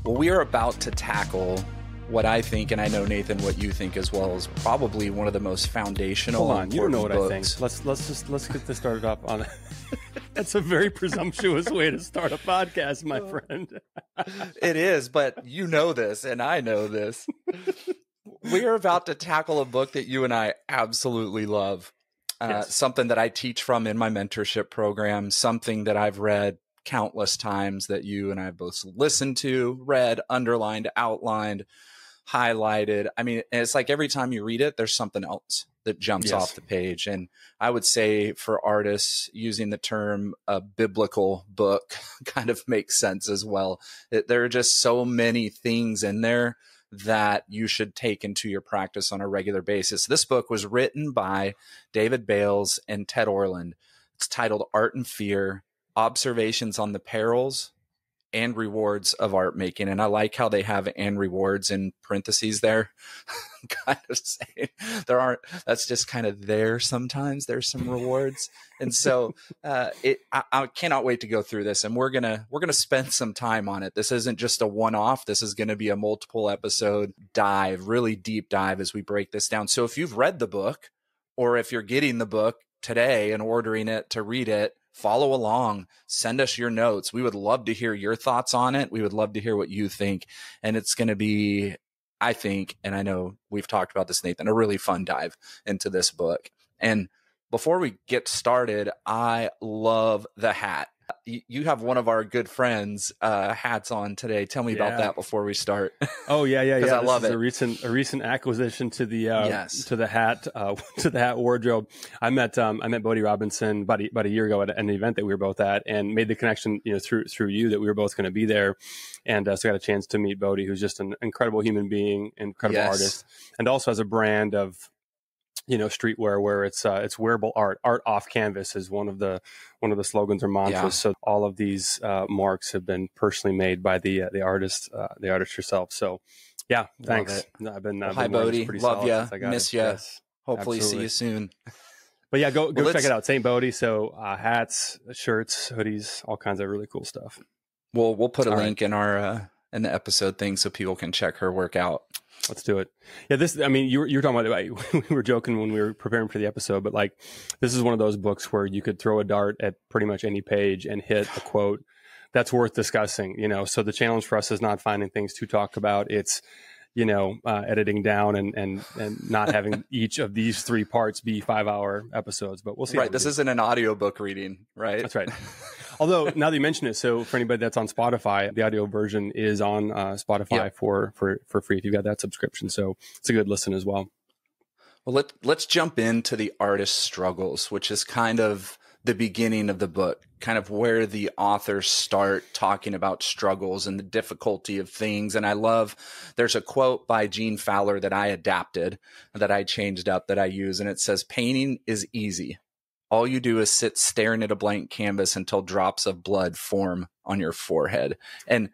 Well, we are about to tackle what I think, and I know, Nathan, what you think as well, is probably one of the most foundational. Hold on, you don't know what books. I think. Let's get this started up on. That's a very presumptuous way to start a podcast, my friend. It is, but you know this, and I know this. We are about to tackle a book that you and I absolutely love. Yes. Something that I teach from in my mentorship program, something that I've read countless times, that you and I have both listened to, read, underlined, outlined, highlighted. I mean, it's like every time you read it, there's something else that jumps off the page. And I would say for artists, using the term a biblical book kind of makes sense as well. There are just so many things in there that you should take into your practice on a regular basis. This book was written by David Bayles and Ted Orland. It's titled Art and Fear: Observations on the Perils and Rewards of Art Making. And I like how they have "and rewards" in parentheses there. Kind of saying that's just kind of there. Sometimes there's some rewards. And so I cannot wait to go through this, and we're going to spend some time on it. This isn't just a one-off. This is going to be a multiple episode dive, really deep dive as we break this down. So if you've read the book, or if you're getting the book today and ordering it to read it, follow along, send us your notes. We would love to hear your thoughts on it. We would love to hear what you think. And it's going to be, I think, and I know we've talked about this, Nathan, a really fun dive into this book. And before we get started, I love the hat. You have one of our good friends' hats on today. Tell me about that before we start. Oh yeah. Because I love it. A recent acquisition to the hat wardrobe. I met Bodie Robinson about a year ago at an event that we were both at, and made the connection, through you, that we were both going to be there, and so I got a chance to meet Bodie, who's just an incredible human being, incredible artist, and also has a brand of streetwear where it's wearable art off canvas is one of the slogans or mantras. Yeah. So all of these marks have been personally made by the artist herself. So yeah, thanks. I've been hi Bodie, love you, miss you. Yes, hopefully absolutely. See you soon. But yeah, go check it out, St. Bodie. So hats, shirts, hoodies, all kinds of really cool stuff. We'll put a link in our in the episode thing so people can check her work out. Let's do it. Yeah, you were talking about, we were joking when we were preparing for the episode, but like, this is one of those books where you could throw a dart at pretty much any page and hit a quote that's worth discussing, So the challenge for us is not finding things to talk about. It's, editing down and not having each of these three parts be 5-hour episodes, but we'll see. Right. This isn't an audiobook reading, right? That's right. Although now that you mention it, so for anybody that's on Spotify, the audio version is on Spotify for free if you've got that subscription. So it's a good listen as well. Well, let's jump into the artist's struggles, which is kind of the beginning of the book, kind of where the authors start talking about struggles and the difficulty of things. And I love, there's a quote by Gene Fowler that I adapted, that I changed up, that I use. And it says, "Painting is easy. All you do is sit staring at a blank canvas until drops of blood form on your forehead." And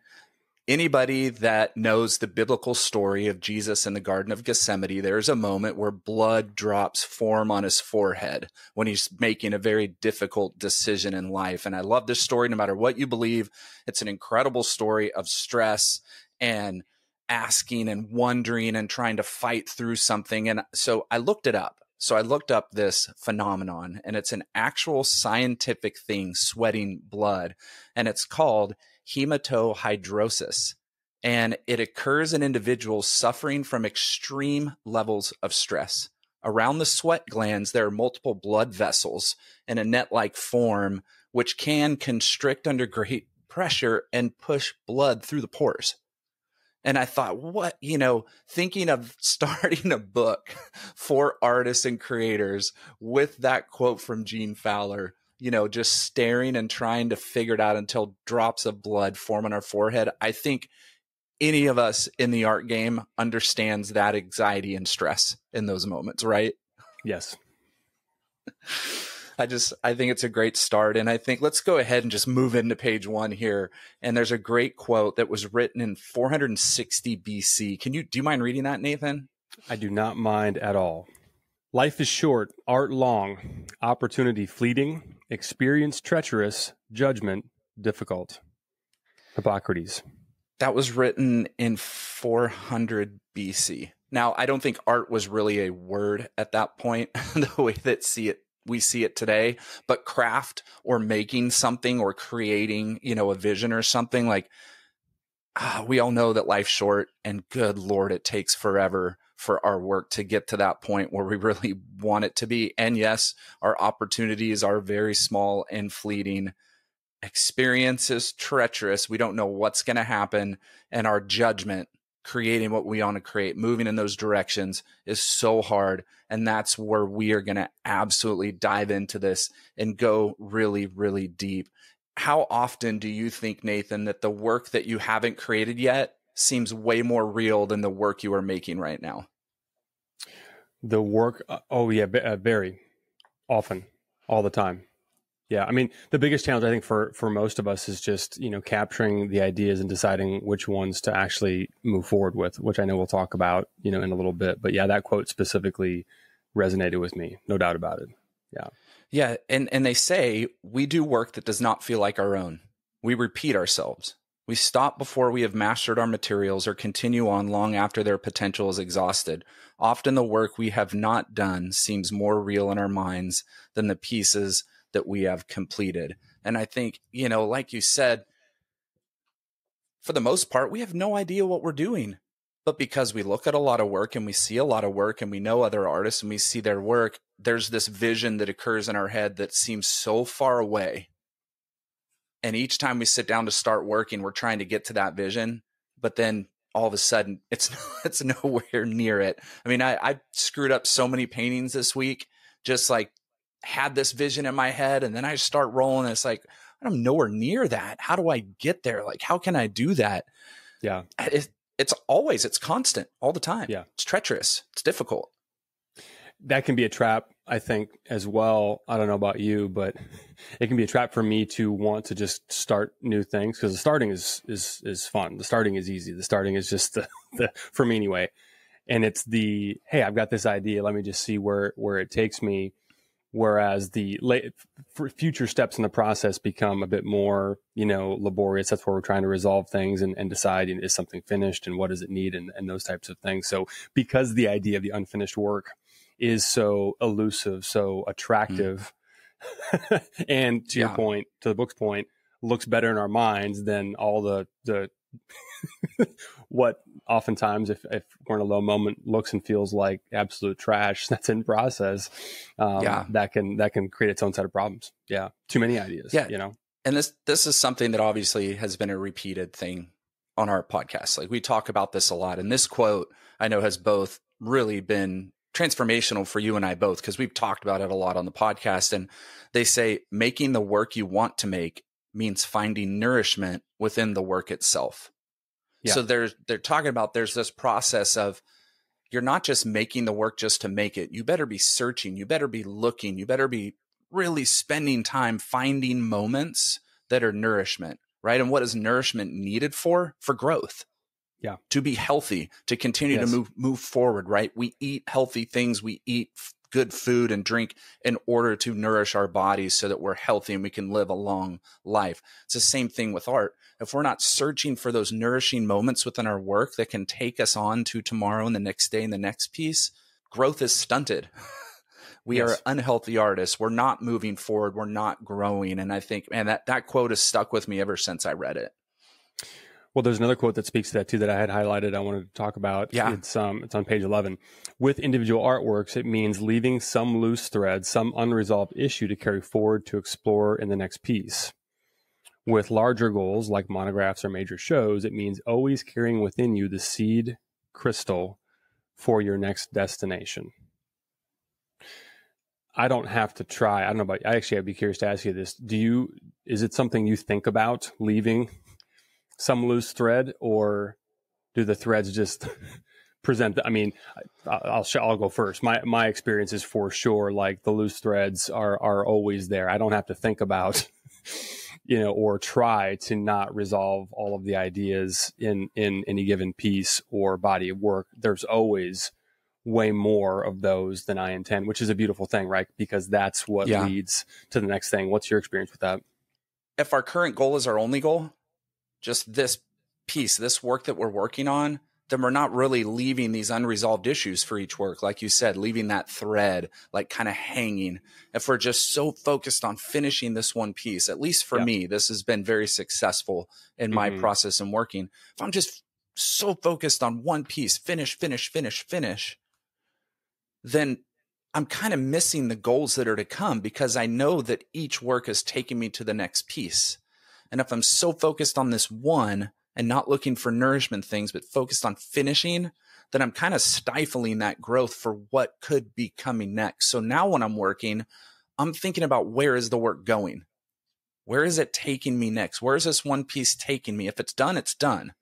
anybody that knows the biblical story of Jesus in the Garden of Gethsemane, there's a moment where blood drops form on his forehead when he's making a very difficult decision in life. And I love this story, no matter what you believe. It's an incredible story of stress and asking and wondering and trying to fight through something. And so I looked it up. So I looked up this phenomenon, and it's an actual scientific thing, sweating blood, and it's called hematohydrosis. And it occurs in individuals suffering from extreme levels of stress. Around the sweat glands, there are multiple blood vessels in a net-like form, which can constrict under great pressure and push blood through the pores. And I thought, thinking of starting a book for artists and creators with that quote from Gene Fowler, just staring and trying to figure it out until drops of blood form on our forehead. I think any of us in the art game understands that anxiety and stress in those moments, right? Yes. I think it's a great start. And I think let's go ahead and just move into page 1 here. And there's a great quote that was written in 460 BC. Do you mind reading that, Nathan? I do not mind at all. "Life is short, art long, opportunity fleeting, experience treacherous, judgment difficult." Hippocrates. That was written in 400 BC. Now, I don't think art was really a word at that point, the way that we see it today, but craft or making something or creating, a vision or something like, we all know that life's short, and good Lord, it takes forever for our work to get to that point where we really want it to be. And yes, our opportunities are very small and fleeting. Experience is treacherous. We don't know what's going to happen. And our judgment, creating what we want to create, moving in those directions, is so hard. And that's where we are going to absolutely dive into this and go really, really deep. How often do you think, Nathan, that the work that you haven't created yet seems way more real than the work you are making right now? The work, very often, all the time. Yeah, I mean, the biggest challenge I think for most of us is just, capturing the ideas and deciding which ones to actually move forward with, which I know we'll talk about, in a little bit. But yeah, that quote specifically resonated with me, no doubt about it. Yeah. Yeah, and they say we do work that does not feel like our own. We repeat ourselves. We stop before we have mastered our materials or continue on long after their potential is exhausted. Often the work we have not done seems more real in our minds than the pieces that we have completed. And I think, like you said, for the most part, we have no idea what we're doing. But because we look at a lot of work and we see a lot of work and we know other artists and we see their work, there's this vision that occurs in our head that seems so far away. And each time we sit down to start working, we're trying to get to that vision. But then all of a sudden, it's nowhere near it. I mean, I screwed up so many paintings this week, just like had this vision in my head. And then I start rolling. And it's like, I'm nowhere near that. How do I get there? Like, how can I do that? Yeah. It's constant all the time. Yeah. It's treacherous. It's difficult. That can be a trap, I think, as well. I don't know about you, but it can be a trap for me to want to just start new things, because the starting is fun. The starting is easy. The starting is just the for me anyway. And it's hey, I've got this idea. Let me just see where it takes me. Whereas the future steps in the process become a bit more, laborious. That's where we're trying to resolve things and decide, is something finished and what does it need and those types of things. So because the idea of the unfinished work is so elusive, so attractive, and to your point, to the book's point, looks better in our minds than all the what oftentimes, if we're in a low moment, looks and feels like absolute trash that's in process, that can create its own set of problems. Yeah. Too many ideas, And this is something that obviously has been a repeated thing on our podcast. Like, we talk about this a lot. And this quote, I know, has both really been transformational for you and I both, because we've talked about it a lot on the podcast. And they say, making the work you want to make means finding nourishment within the work itself. Yeah. So they're talking about, there's this process of, you're not just making the work just to make it. You better be searching. You better be looking. You better be really spending time finding moments that are nourishment, right? And what is nourishment needed for? For growth. Yeah. To be healthy, to continue to move forward, right? We eat healthy things. We eat good food and drink in order to nourish our bodies so that we're healthy and we can live a long life. It's the same thing with art. If we're not searching for those nourishing moments within our work that can take us on to tomorrow and the next day and the next piece, growth is stunted. We are unhealthy artists. We're not moving forward. We're not growing. And I think, man, that quote has stuck with me ever since I read it. Well, there's another quote that speaks to that too that I had highlighted. I wanted to talk about. Yeah. It's on page 11. With individual artworks, it means leaving some loose thread, some unresolved issue to carry forward to explore in the next piece. With larger goals like monographs or major shows, it means always carrying within you the seed crystal for your next destination. I don't have to try. I don't know about, I'd be curious to ask you this. Is it something you think about, leaving some loose thread, or do the threads just present? I mean, I'll go first. My experience is for sure, like, the loose threads are always there. I don't have to think about, or try to not resolve all of the ideas in any given piece or body of work. There's always way more of those than I intend, which is a beautiful thing, right? Because that's what leads to the next thing. What's your experience with that? If our current goal is our only goal, just this piece, this work that we're working on, then we're not really leaving these unresolved issues for each work. Like you said, leaving that thread like kind of hanging. If we're just so focused on finishing this one piece, at least for me, this has been very successful in my process and working. If I'm just so focused on one piece, finish, then I'm kind of missing the goals that are to come, because I know that each work is taking me to the next piece. And if I'm so focused on this one and not looking for nourishment things, but focused on finishing, then I'm kind of stifling that growth for what could be coming next. So now when I'm working, I'm thinking about, where is the work going? Where is it taking me next? Where is this one piece taking me? If it's done, it's done.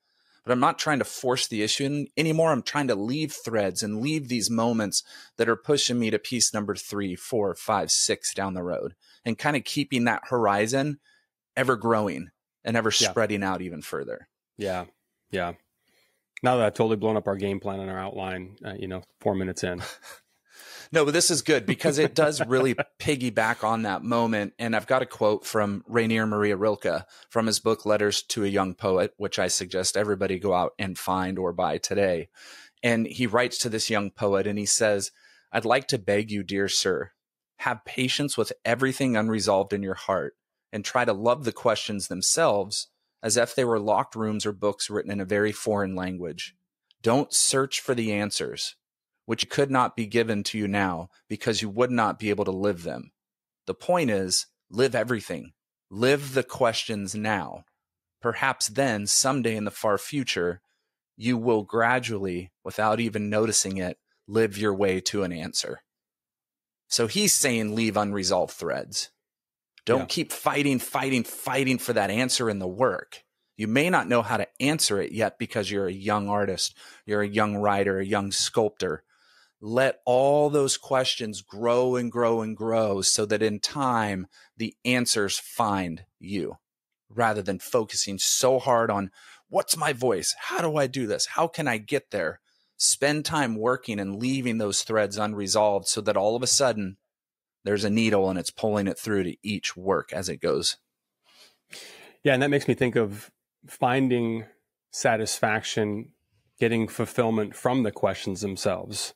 But I'm not trying to force the issue anymore. I'm trying to leave threads and leave these moments that are pushing me to piece number 3, 4, 5, 6 down the road, and kind of keeping that horizon ever growing and ever spreading out even further. Yeah. Yeah. Now that I've totally blown up our game plan and our outline, 4 minutes in. No, but this is good because it does really piggyback on that moment. And I've got a quote from Rainier Maria Rilke from his book, Letters to a Young Poet, which I suggest everybody go out and find or buy today. And he writes to this young poet and he says, "I'd like to beg you, dear sir, have patience with everything unresolved in your heart and try to love the questions themselves as if they were locked rooms or books written in a very foreign language. Don't search for the answers, which could not be given to you now because you would not be able to live them. The point is, live everything. Live the questions now. Perhaps then, someday in the far future, you will gradually, without even noticing it, live your way to an answer." So he's saying leave unresolved threads. Don't keep fighting for that answer in the work. You may not know how to answer it yet because you're a young artist, you're a young writer, a young sculptor. Let all those questions grow and grow and grow so that in time, the answers find you, rather than focusing so hard on, what's my voice? How do I do this? How can I get there? Spend time working and leaving those threads unresolved so that all of a sudden there's a needle and it's pulling it through to each work as it goes. Yeah. And that makes me think of finding satisfaction, getting fulfillment from the questions themselves,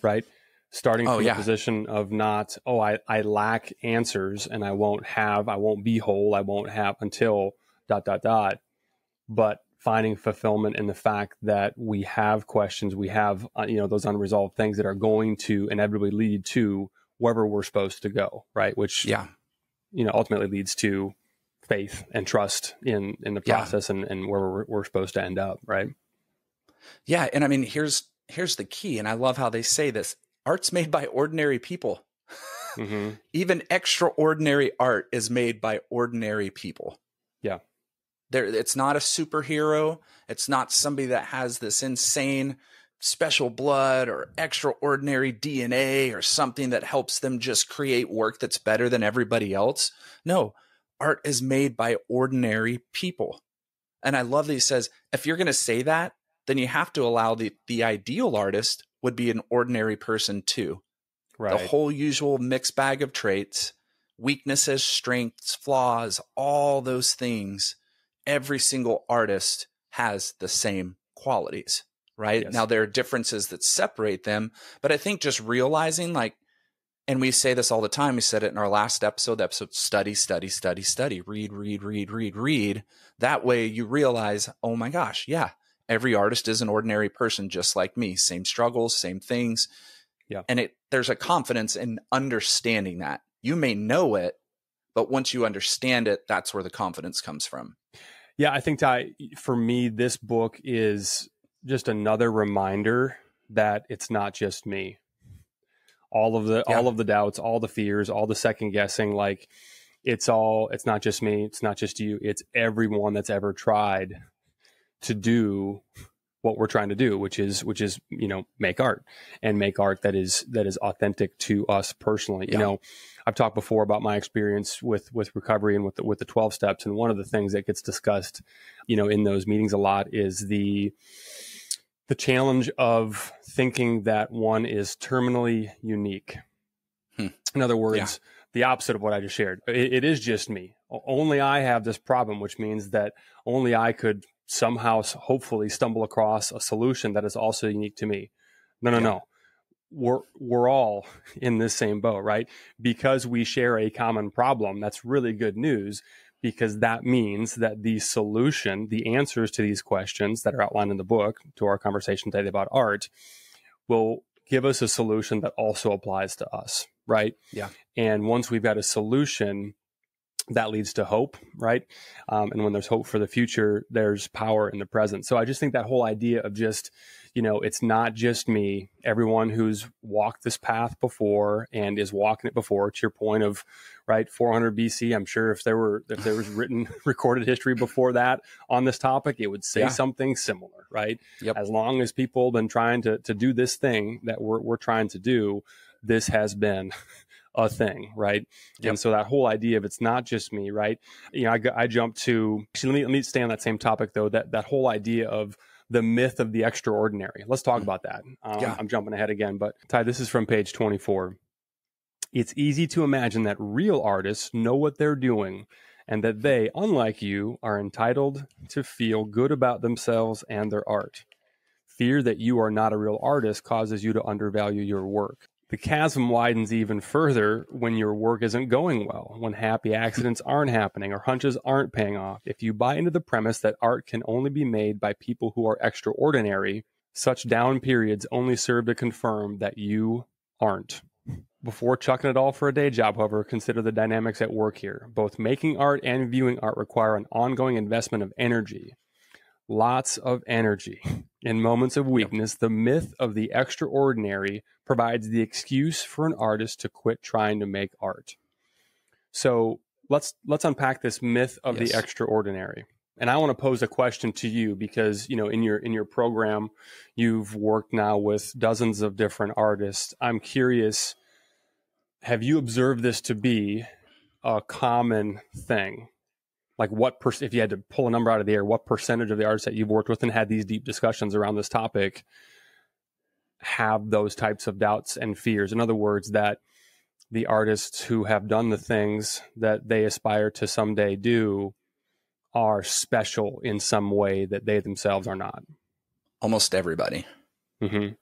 right? Starting from a position of not, I lack answers and I won't be whole, I won't have until ... But finding fulfillment in the fact that we have questions, we have, those unresolved things that are going to inevitably lead to wherever we're supposed to go, right? Which, ultimately leads to faith and trust in the process and where we're supposed to end up, right? Yeah. And I mean, here's the key. And I love how they say this: art's made by ordinary people. Even extraordinary art is made by ordinary people. Yeah. It's not a superhero. It's not somebody that has this insane special blood or extraordinary DNA or something that helps them just create work that's better than everybody else. No, art is made by ordinary people. And I love that he says, if you're going to say that, then you have to allow the ideal artist would be an ordinary person too. Right. The whole usual mixed bag of traits, weaknesses, strengths, flaws, all those things. Every single artist has the same qualities, right? Yes. Now, there are differences that separate them, but I think just realizing, and we say this all the time, we said it in our last episode, study, read. That way you realize, oh my gosh, yeah, every artist is an ordinary person just like me, same struggles, same things. Yeah. And there's a confidence in understanding that. You may know it, but once you understand it, that's where the confidence comes from. Yeah, I think, Ty, for me, this book is just another reminder that it's not just me. All of the doubts, all the fears, all the second guessing, it's not just me, it's not just you, it's everyone that's ever tried to do what we're trying to do, which is make art that is authentic to us personally. Yeah. I've talked before about my experience with recovery and with the 12 steps. And one of the things that gets discussed, in those meetings a lot is the challenge of thinking that one is terminally unique. In other words, the opposite of what I just shared. It is just me. Only I have this problem, which means that only I could somehow, hopefully, stumble across a solution that is also unique to me. No. We're all in this same boat, right? Because we share a common problem. That's really good news, because that means that the solution, the answers to these questions that are outlined in the book, to our conversation today about art, will give us a solution that also applies to us, right? Yeah. And once we've got a solution, that leads to hope, right? And when there's hope for the future, there's power in the present. So I just think that whole idea of just, it's not just me. Everyone who's walked this path before and is walking it before, to your point of, right, 400 BC, I'm sure if there was written, recorded history before that on this topic, it would say something similar, right? Yep. As long as people have been trying to do this thing that we're trying to do, this has been a thing, right? Yep. And so that whole idea of it's not just me, right? I jumped to, actually, let me stay on that same topic though, that whole idea of the myth of the extraordinary. Let's talk about that. I'm jumping ahead again, but Ty, this is from page 24. It's easy to imagine that real artists know what they're doing and that they, unlike you, are entitled to feel good about themselves and their art. Fear that you are not a real artist causes you to undervalue your work. The chasm widens even further when your work isn't going well, when happy accidents aren't happening or hunches aren't paying off. If you buy into the premise that art can only be made by people who are extraordinary, such down periods only serve to confirm that you aren't. Before chucking it all for a day job, however, consider the dynamics at work here. Both making art and viewing art require an ongoing investment of energy. Lots of energy. In moments of weakness, the myth of the extraordinary provides the excuse for an artist to quit trying to make art. So let's unpack this myth of the extraordinary. And I want to pose a question to you because, in your program, you've worked now with dozens of different artists. I'm curious, have you observed this to be a common thing? Like if you had to pull a number out of the air, what percentage of the artists that you've worked with and had these deep discussions around this topic have those types of doubts and fears? In other words, that the artists who have done the things that they aspire to someday do are special in some way that they themselves are not. Almost everybody. Mm-hmm.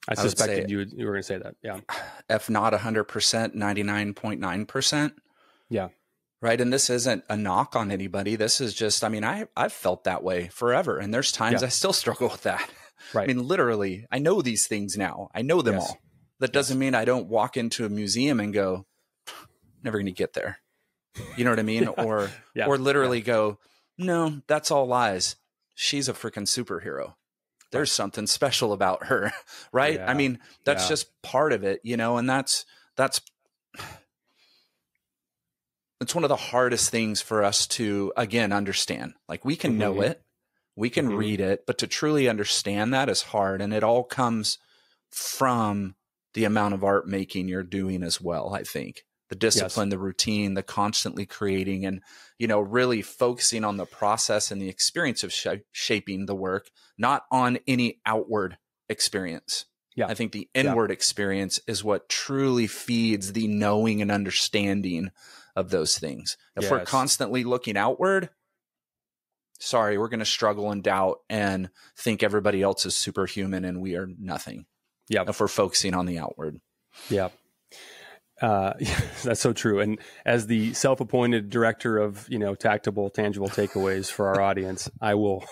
I suspected you were going to say that. Yeah. If not 100%, 99.9%. Yeah. Right. And this isn't a knock on anybody. This is just, I've felt that way forever. And there's times I still struggle with that. Right. Literally, I know these things now. I know them all. That doesn't mean I don't walk into a museum and go, never going to get there. You know what I mean? Or literally go, no, that's all lies. She's a freaking superhero. There's something special about her. Right. Yeah. That's just part of it, and that's it's one of the hardest things for us to, again, understand. Like we can know it, we can read it, but to truly understand that is hard. And it all comes from the amount of art making you're doing as well. I think the discipline, the routine, the constantly creating and, really focusing on the process and the experience of shaping the work, not on any outward experience. Yeah. I think the inward experience is what truly feeds the knowing and understanding of those things. If we're constantly looking outward, sorry, we're going to struggle and doubt and think everybody else is superhuman and we are nothing. Yeah. If we're focusing on the outward. Yeah. That's so true. And as the self-appointed director of, tactable, tangible takeaways for our audience, I will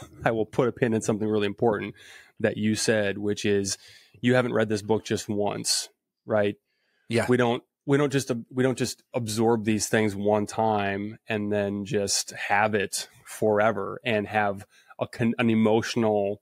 put a pin in something really important that you said, which is you haven't read this book just once, right? Yeah. We don't just absorb these things one time and then just have it forever and have an emotional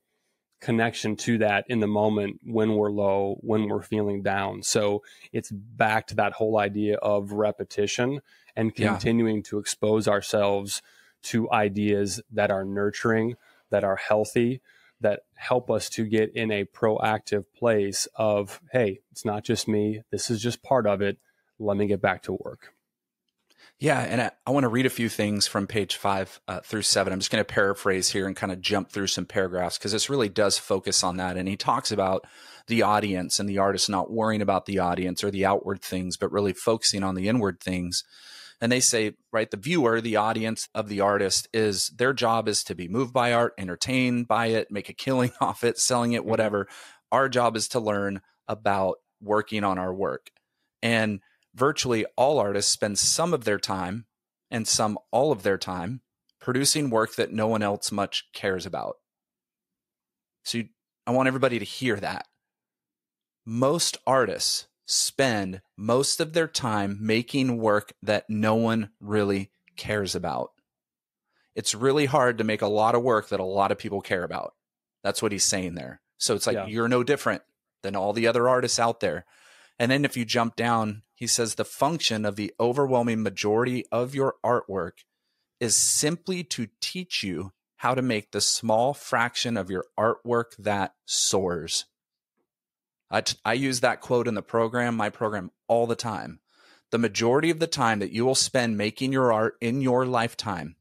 connection to that in the moment when we're low, when we're feeling down. So it's back to that whole idea of repetition and continuing to expose ourselves to ideas that are nurturing, that are healthy, that help us to get in a proactive place of, hey, it's not just me. This is just part of it. Let me get back to work. Yeah. And I want to read a few things from page 5 through 7. I'm just going to paraphrase here and kind of jump through some paragraphs because this really does focus on that. And he talks about the audience and the artist not worrying about the audience or the outward things, but really focusing on the inward things. And they say, right, the viewer, the audience of the artist, is their job is to be moved by art, entertained by it, make a killing off it, selling it, whatever. Our job is to learn about working on our work. And virtually all artists spend some of their time and some all of their time producing work that no one else much cares about. So I want everybody to hear that. Most artists spend most of their time making work that no one really cares about. It's really hard to make a lot of work that a lot of people care about. That's what he's saying there. So it's like, you're no different than all the other artists out there. And then if you jump down, he says the function of the overwhelming majority of your artwork is simply to teach you how to make the small fraction of your artwork that soars. I use that quote in my program all the time. The majority of the time that you will spend making your art in your lifetime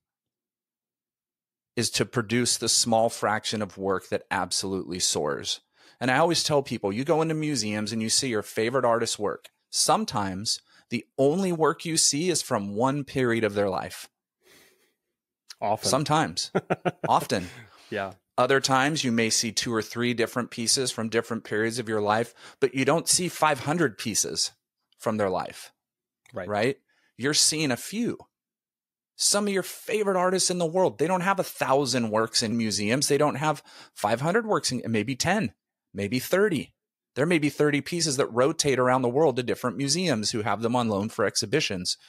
is to produce the small fraction of work that absolutely soars. And I always tell people, you go into museums and you see your favorite artist's work. Sometimes the only work you see is from one period of their life. Often. Sometimes. Often. Yeah. Other times you may see 2 or 3 different pieces from different periods of your life, but you don't see 500 pieces from their life. Right? You're seeing a few. Some of your favorite artists in the world, they don't have 1,000 works in museums. They don't have 500 works, maybe 10, maybe 30. There may be 30 pieces that rotate around the world to different museums who have them on loan for exhibitions.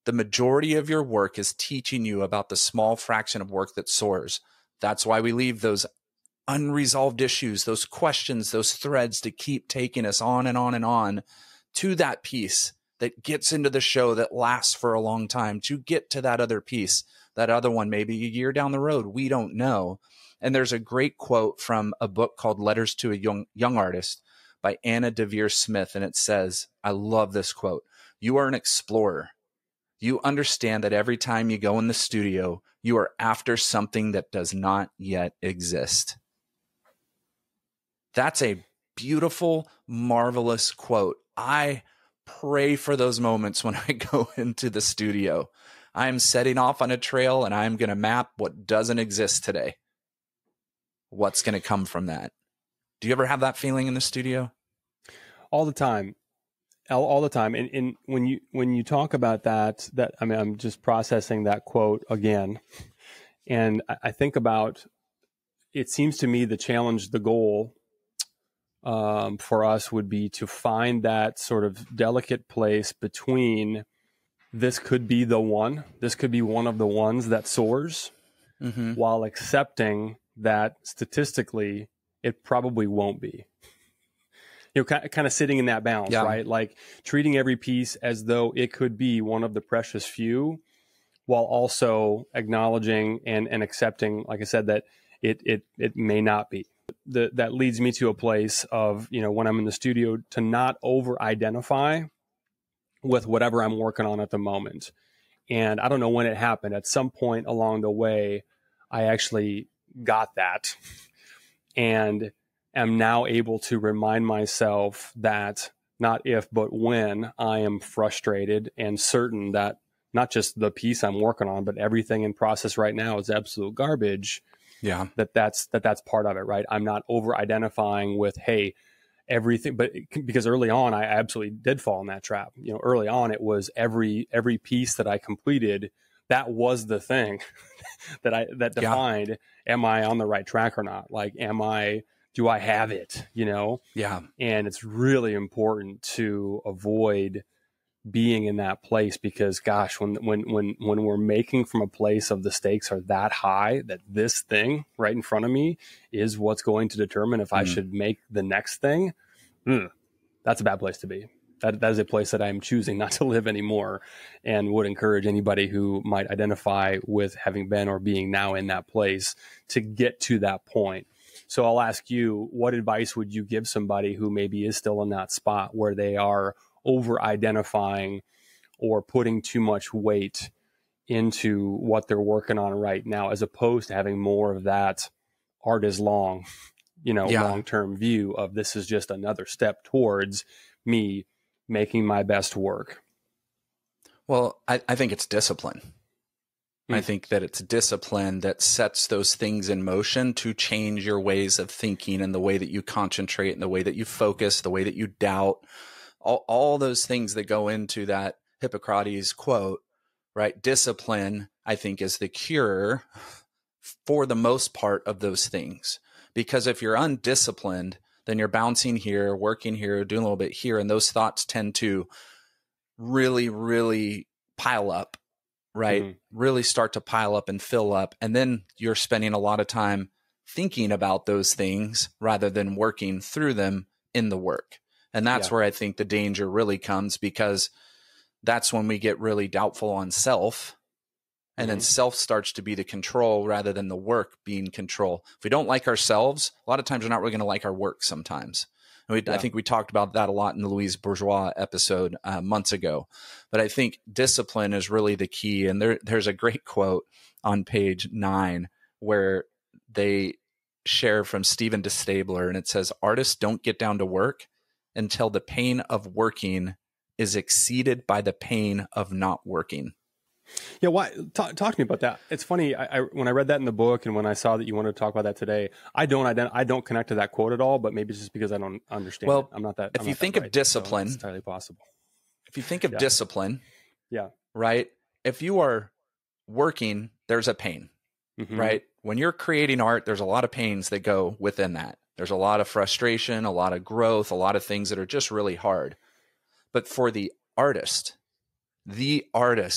The majority of your work is teaching you about the small fraction of work that soars. That's why we leave those unresolved issues, those questions, those threads to keep taking us on and on and on to that piece that gets into the show that lasts for a long time, to get to that other piece, that other one, maybe a year down the road. We don't know. And there's a great quote from a book called Letters to a Young Artist by Anna DeVere Smith. And it says, I love this quote, "You are an explorer. You understand that every time you go in the studio, you are after something that does not yet exist." That's a beautiful, marvelous quote. I pray for those moments when I go into the studio. I'm setting off on a trail and I'm going to map what doesn't exist today. What's going to come from that? Do you ever have that feeling in the studio? All the time. All the time. And when you talk about that, I mean, I'm just processing that quote again. And I think about, it seems to me the challenge, the goal for us would be to find that sort of delicate place between this could be the one, this could be one of the ones that soars, while accepting that statistically it probably won't be. You know, kind of sitting in that balance, right? Like treating every piece as though it could be one of the precious few, while also acknowledging and accepting, like I said, that it may not be. That leads me to a place of, you know, when I'm in the studio, to not over-identify with whatever I'm working on at the moment. And I don't know when it happened. At some point along the way, I actually got that and am now able to remind myself that not if, but when I am frustrated and certain that not just the piece I'm working on, but everything in process right now is absolute garbage. Yeah. That's part of it, right? I'm not over identifying with, hey, everything, but because early on I absolutely did fall in that trap. You know, early on it was every piece that I completed, that was the thing that defined, am I on the right track or not? Like, do I have it, you know? Yeah. And it's really important to avoid being in that place, because gosh, when we're making from a place of the stakes are that high, that this thing right in front of me is what's going to determine if I should make the next thing, that's a bad place to be. That is a place that I'm choosing not to live anymore, and would encourage anybody who might identify with having been or being now in that place to get to that point. So I'll ask you, what advice would you give somebody who maybe is still in that spot where they are over-identifying or putting too much weight into what they're working on right now, as opposed to having more of that art is long, long-term view of this is just another step towards me making my best work? Well, I think it's discipline. I think that it's discipline that sets those things in motion to change your ways of thinking and the way that you concentrate and the way that you focus, the way that you doubt, all those things that go into that Hippocrates quote, right? Discipline, I think, is the cure for the most part of those things. Because if you're undisciplined, then you're bouncing here, working here, doing a little bit here, and those thoughts tend to really, really pile up. Right? Really start to pile up and fill up. And then you're spending a lot of time thinking about those things rather than working through them in the work. And that's where I think the danger really comes, because that's when we get really doubtful on self. And then self starts to be the control rather than the work being control. If we don't like ourselves, a lot of times we're not really going to like our work sometimes. I think we talked about that a lot in the Louise Bourgeois episode months ago. But I think discipline is really the key. And there's a great quote on page 9 where they share from Stephen DeStabler, and it says, "Artists don't get down to work until the pain of working is exceeded by the pain of not working." Yeah, why? Talk to me about that. It's funny. When I read that in the book, and when I saw that you wanted to talk about that today, I don't connect to that quote at all. But maybe it's just because I don't understand. Well, I'm not that. If you think of discipline, it's entirely possible. If you think of discipline, right. If you are working, there's a pain, right? When you're creating art, there's a lot of pains that go within that. There's a lot of frustration, a lot of growth, a lot of things that are just really hard. But for the artist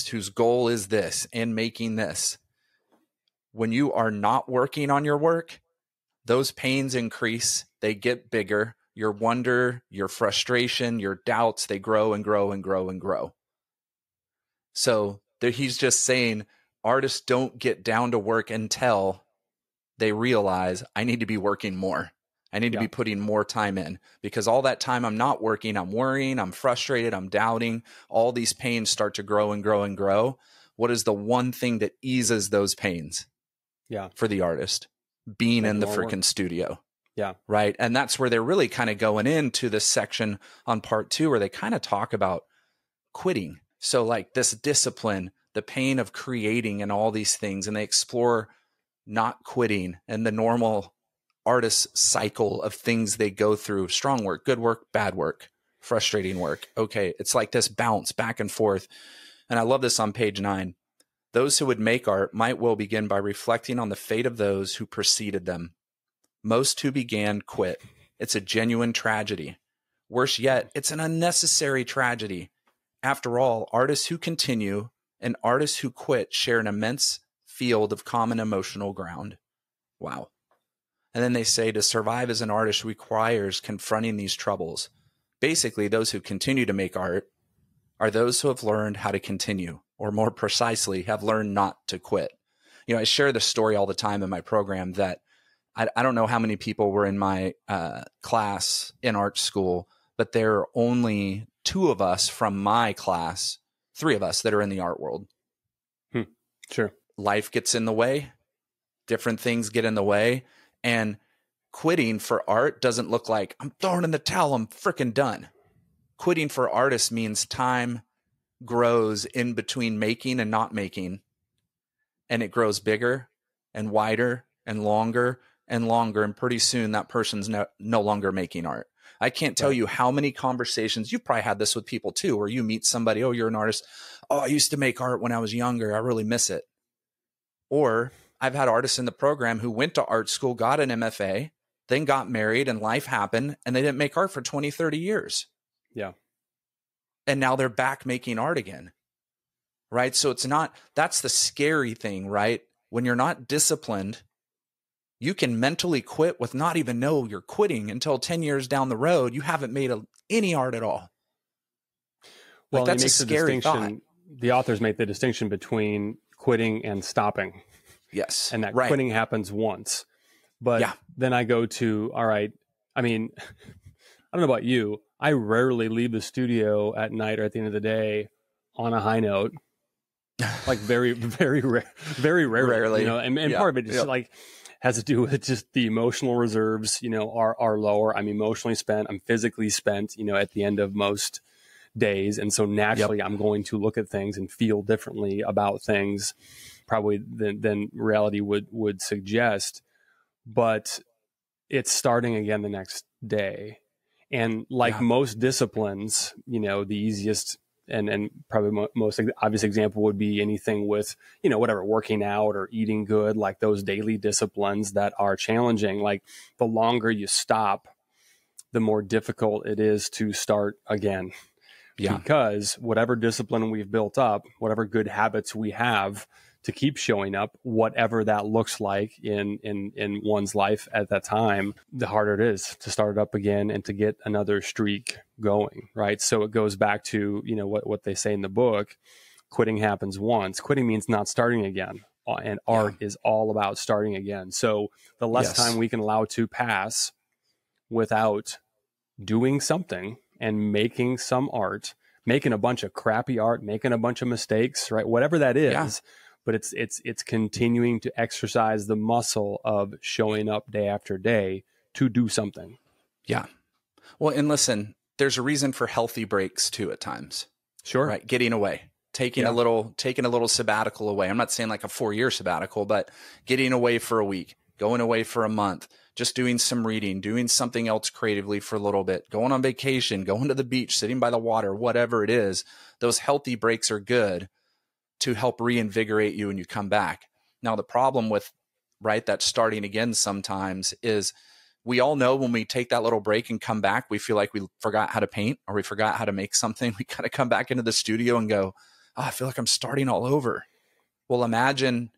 whose goal is this and making this, when you are not working on your work, those pains increase, they get bigger. Your wonder, your frustration, your doubts, they grow and grow and grow and grow. So he's just saying artists don't get down to work until they realize, I need to be working more. I need to be putting more time in, because all that time I'm not working, I'm worrying, I'm frustrated, I'm doubting. All these pains start to grow and grow and grow. What is the one thing that eases those pains? For the artist? Being in the freaking studio. Right. And that's where they're really kind of going into this section on part 2, where they kind of talk about quitting. So like this discipline, the pain of creating and all these things, and they explore not quitting and the normal artist cycle of things they go through: strong work, good work, bad work, frustrating work. Okay. It's like this bounce back and forth. And I love this on page 9. Those who would make art might well begin by reflecting on the fate of those who preceded them. Most who began quit. It's a genuine tragedy. Worse yet, it's an unnecessary tragedy. After all, artists who continue and artists who quit share an immense field of common emotional ground. Wow. And then they say to survive as an artist requires confronting these troubles. Basically, those who continue to make art are those who have learned how to continue, or more precisely, have learned not to quit. You know, I share this story all the time in my program that I don't know how many people were in my class in art school, but there are only 2 of us from my class, 3 of us that are in the art world. Sure. Life gets in the way. Different things get in the way. And quitting for art doesn't look like I'm throwing in the towel, I'm freaking done. Quitting for artists means time grows in between making and not making. And it grows bigger and wider and longer and longer. And pretty soon that person's no longer making art. I can't tell you how many conversations, you've probably had this with people too, where you meet somebody, oh, you're an artist. Oh, I used to make art when I was younger. I really miss it. Or I've had artists in the program who went to art school, got an MFA, then got married and life happened and they didn't make art for 20, 30 years. Yeah. And now they're back making art again. Right. So that's the scary thing, right? When you're not disciplined, you can mentally quit with not even know you're quitting until 10 years down the road, you haven't made any art at all. Well, that's a scary thought. The authors make the distinction between quitting and stopping. Yes. And that quitting happens once. But then I go to, all right, I mean, I don't know about you. I rarely leave the studio at night or at the end of the day on a high note. Like very, very rarely. You know, and part of it just like has to do with just the emotional reserves, you know, are lower. I'm emotionally spent. I'm physically spent, you know, at the end of most days. And so naturally I'm going to look at things and feel differently about things probably than reality would suggest. But it's starting again the next day. And like most disciplines, you know, the easiest and probably most obvious example would be anything with, you know, whatever, working out or eating good, like those daily disciplines that are challenging. Like the longer you stop, the more difficult it is to start again. Yeah. Because whatever discipline we've built up, whatever good habits we have to keep showing up, whatever that looks like in one's life at that time, the harder it is to start it up again and to get another streak going, right? So it goes back to, you know, what they say in the book, quitting happens once. Quitting means not starting again. And art is all about starting again. So the less time we can allow to pass without doing something and making some art, making a bunch of crappy art, making a bunch of mistakes, right? Whatever that is, but it's continuing to exercise the muscle of showing up day after day to do something. Yeah. Well, and listen, there's a reason for healthy breaks too at times. Sure. Right. Getting away, taking a little sabbatical away. I'm not saying like a 4-year sabbatical, but getting away for a week, going away for a month, just doing some reading, doing something else creatively for a little bit, going on vacation, going to the beach, sitting by the water, whatever it is. Those healthy breaks are good to help reinvigorate you when you come back. Now, the problem with, right, that starting again sometimes is we all know when we take that little break and come back, we feel like we forgot how to paint or we forgot how to make something. We kind of come back into the studio and go, oh, I feel like I'm starting all over. Well, imagine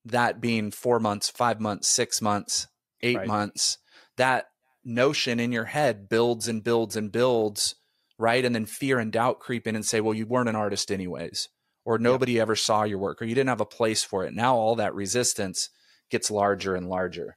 that being 4 months, 5 months, 6 months, 8 months. That notion in your head builds and builds and builds, right? And then fear and doubt creep in and say, well, you weren't an artist anyways, or nobody ever saw your work, or you didn't have a place for it. Now all that resistance gets larger and larger.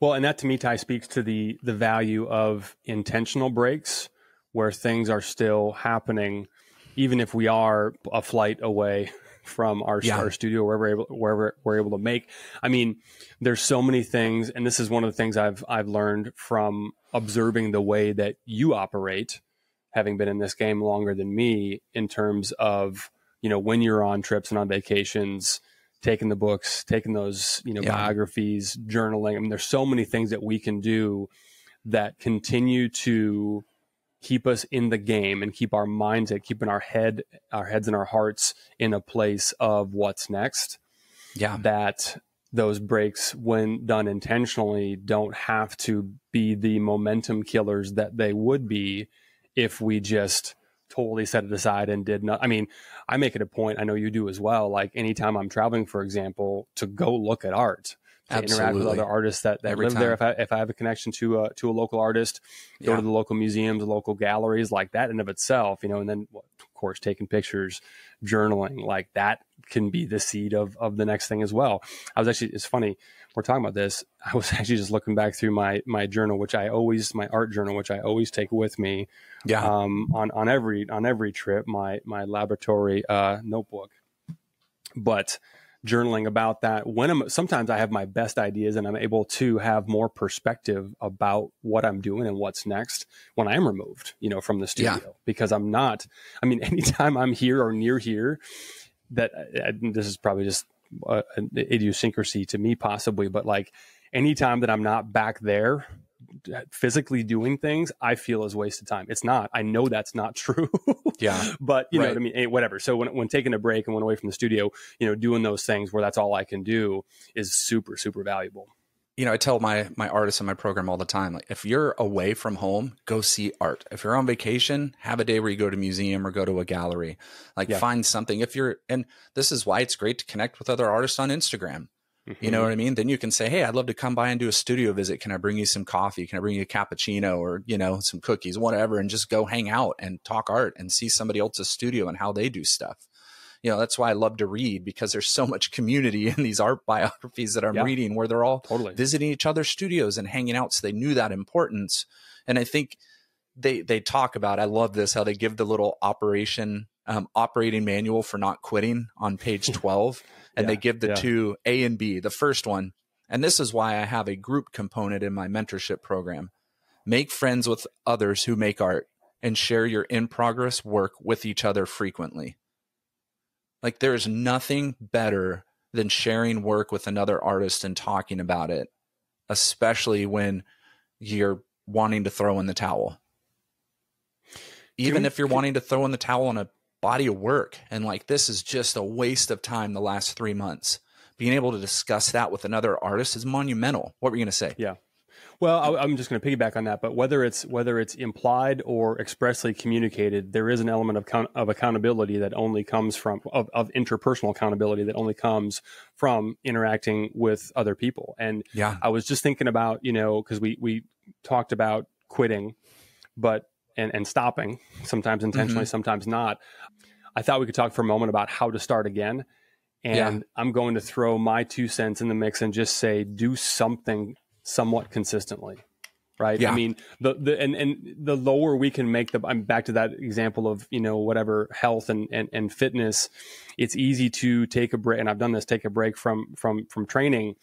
Well, and that to me, Ty, speaks to the value of intentional breaks where things are still happening, even if we are a flight away from our studio, wherever we're able to make. I mean, there's so many things, and this is one of the things I've learned from observing the way that you operate, having been in this game longer than me, in terms of, you know, when you're on trips and on vacations, taking the books, taking those, you know, biographies, journaling. I mean, there's so many things that we can do that continue to keep us in the game and keep our minds at keeping our heads and our hearts in a place of what's next. Yeah. That those breaks, when done intentionally, don't have to be the momentum killers that they would be if we just totally set it aside and did not. I mean, I make it a point, I know you do as well, like anytime I'm traveling, for example, to go look at art, to interact with other artists that live there. If I have a connection to a local artist, go to the local museums, local galleries, like that in of itself, you know, and then of course, taking pictures, journaling, like that can be the seed of the next thing as well. It's funny, we're talking about this. I was actually just looking back through my journal, my art journal, which I always take with me on every trip, my laboratory notebook. But journaling about that sometimes I have my best ideas and I'm able to have more perspective about what I'm doing and what's next when I'm removed, you know, from the studio, because anytime I'm here or near here, that this is probably just an idiosyncrasy to me possibly, but like anytime that I'm not back there physically doing things, I feel is wasted time. It's not. I know that's not true. But you know what I mean? Whatever. So when taking a break and went away from the studio, you know, doing those things where that's all I can do is super, super valuable. You know, I tell my artists in my program all the time, like, if you're away from home, go see art. If you're on vacation, have a day where you go to a museum or go to a gallery, find something. And this is why it's great to connect with other artists on Instagram. You know what I mean? Then you can say, hey, I'd love to come by and do a studio visit. Can I bring you some coffee? Can I bring you a cappuccino or, you know, some cookies, whatever, and just go hang out and talk art and see somebody else's studio and how they do stuff. You know, that's why I love to read, because there's so much community in these art biographies that I'm reading where they're all visiting each other's studios and hanging out. So they knew that importance. And I think they talk about, I love this, how they give the little operating manual for not quitting on page 12. And they give the two, A and B, the first one. And this is why I have a group component in my mentorship program. Make friends with others who make art. and share your in-progress work with each other frequently. Like, there's nothing better than sharing work with another artist and talking about it, especially when you're wanting to throw in the towel. Even if you're wanting to throw in the towel on a body of work and like, this is just a waste of time the last 3 months, being able to discuss that with another artist is monumental. What were you going to say? Yeah. Well, I'm just going to piggyback on that, but whether it's implied or expressly communicated, there is an element of accountability that only comes from of interpersonal accountability that only comes from interacting with other people. And yeah, I was just thinking about, because we talked about quitting, but and stopping, sometimes intentionally, sometimes not. I thought we could talk for a moment about how to start again. And I'm going to throw my 2 cents in the mix and just say, do something somewhat consistently, right? Yeah. I mean, the lower we can make I'm back to that example of, whatever health and fitness, it's easy to take a break. And I've done this, take a break from training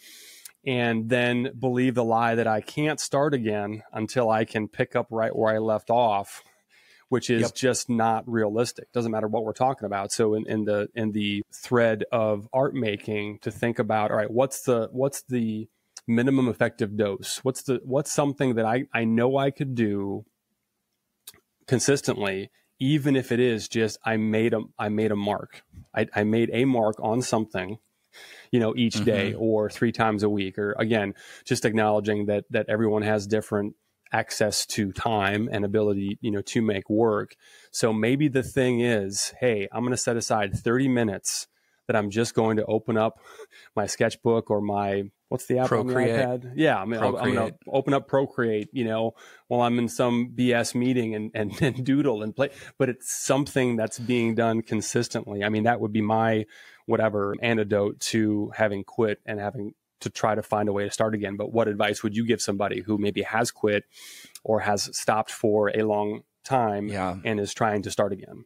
and then believe the lie that I can't start again until I can pick up right where I left off, which is just not realistic. Doesn't matter what we're talking about. So in the thread of art making, to think about, all right, what's the minimum effective dose? What's something that I know I could do consistently, even if it is just I made a mark. I made a mark on something, each day or 3 times a week, or again, just acknowledging that everyone has different access to time and ability, to make work. So maybe the thing is, hey, I'm going to set aside 30 minutes that I'm just going to open up my sketchbook or my, what's the app Procreate. on the iPad? Yeah, I'm going to open up Procreate, while I'm in some BS meeting and doodle and play. But it's something that's being done consistently. I mean, that would be my whatever antidote to having quit and having to try to find a way to start again. But what advice would you give somebody who maybe has quit or has stopped for a long time and is trying to start again?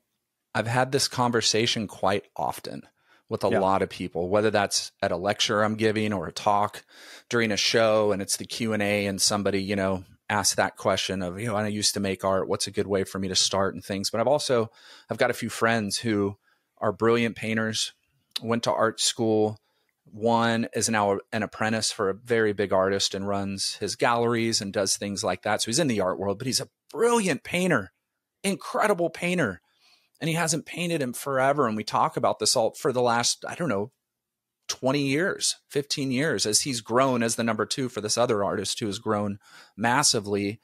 I've had this conversation quite often with a lot of people, whether that's at a lecture I'm giving or a talk during a show, and it's the Q&A and somebody, asks that question of, I used to make art. What's a good way for me to start and things? But I've got a few friends who are brilliant painters, went to art school. One is now an apprentice for a very big artist and runs his galleries and does things like that. So he's in the art world, but he's a brilliant painter, incredible painter. And he hasn't painted in forever. And we talk about this all for the last, 20 years, 15 years, as he's grown as the number 2 for this other artist who has grown massively.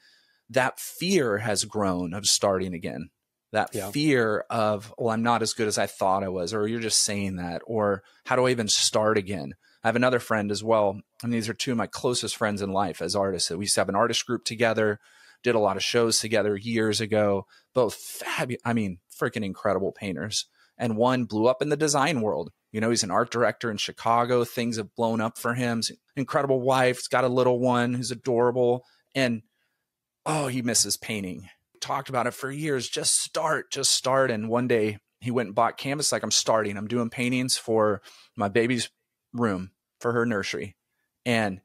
That fear has grown of starting again. That fear of, well, I'm not as good as I thought I was, or you're just saying that, or how do I even start again? I have another friend as well. And these are 2 of my closest friends in life as artists. We used to have an artist group together, did a lot of shows together years ago, both freaking incredible painters. And one blew up in the design world. He's an art director in Chicago. Things have blown up for him. He's an incredible wife. He's got a little one who's adorable. And, he misses painting. Talked about it for years. Just start. And one day he went and bought canvas. Like, I'm doing paintings for my baby's room for her nursery. And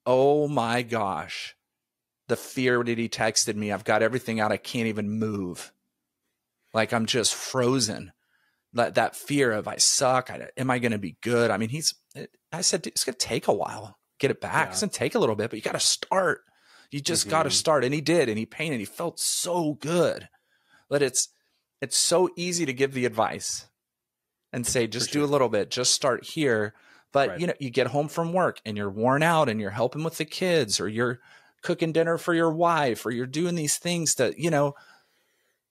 oh my gosh, the fear that he texted me, I've got everything out. I can't even move. Like, I'm just frozen. That fear of, I suck. Am I going to be good? I mean, I said, it's going to take a while. Get it back. It's going to take a little bit, but you got to start. You just got to start. And he did. And he painted. He felt so good. But it's so easy to give the advice and say, just do a little bit, just start here. But you get home from work and you're worn out and you're helping with the kids, or you're cooking dinner for your wife, or you're doing these things that,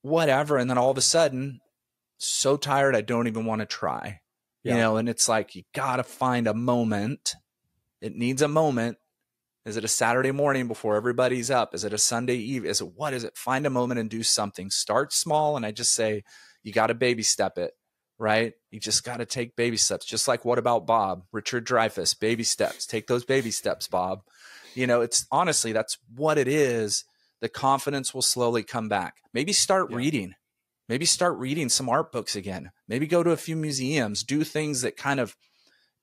whatever. And then all of a sudden, so tired, I don't even want to try, and it's like, you got to find a moment. It needs a moment. Is it a Saturday morning before everybody's up? Is it a Sunday eve? What is it? Find a moment and do something. Start small. And I just say, you got to baby step it, right? You just got to take baby steps. Just like What About Bob? Richard Dreyfuss, baby steps. Take those baby steps, Bob. It's honestly, that's what it is. The confidence will slowly come back. Maybe start reading. Maybe start reading some art books again. Maybe go to a few museums. Do things that kind of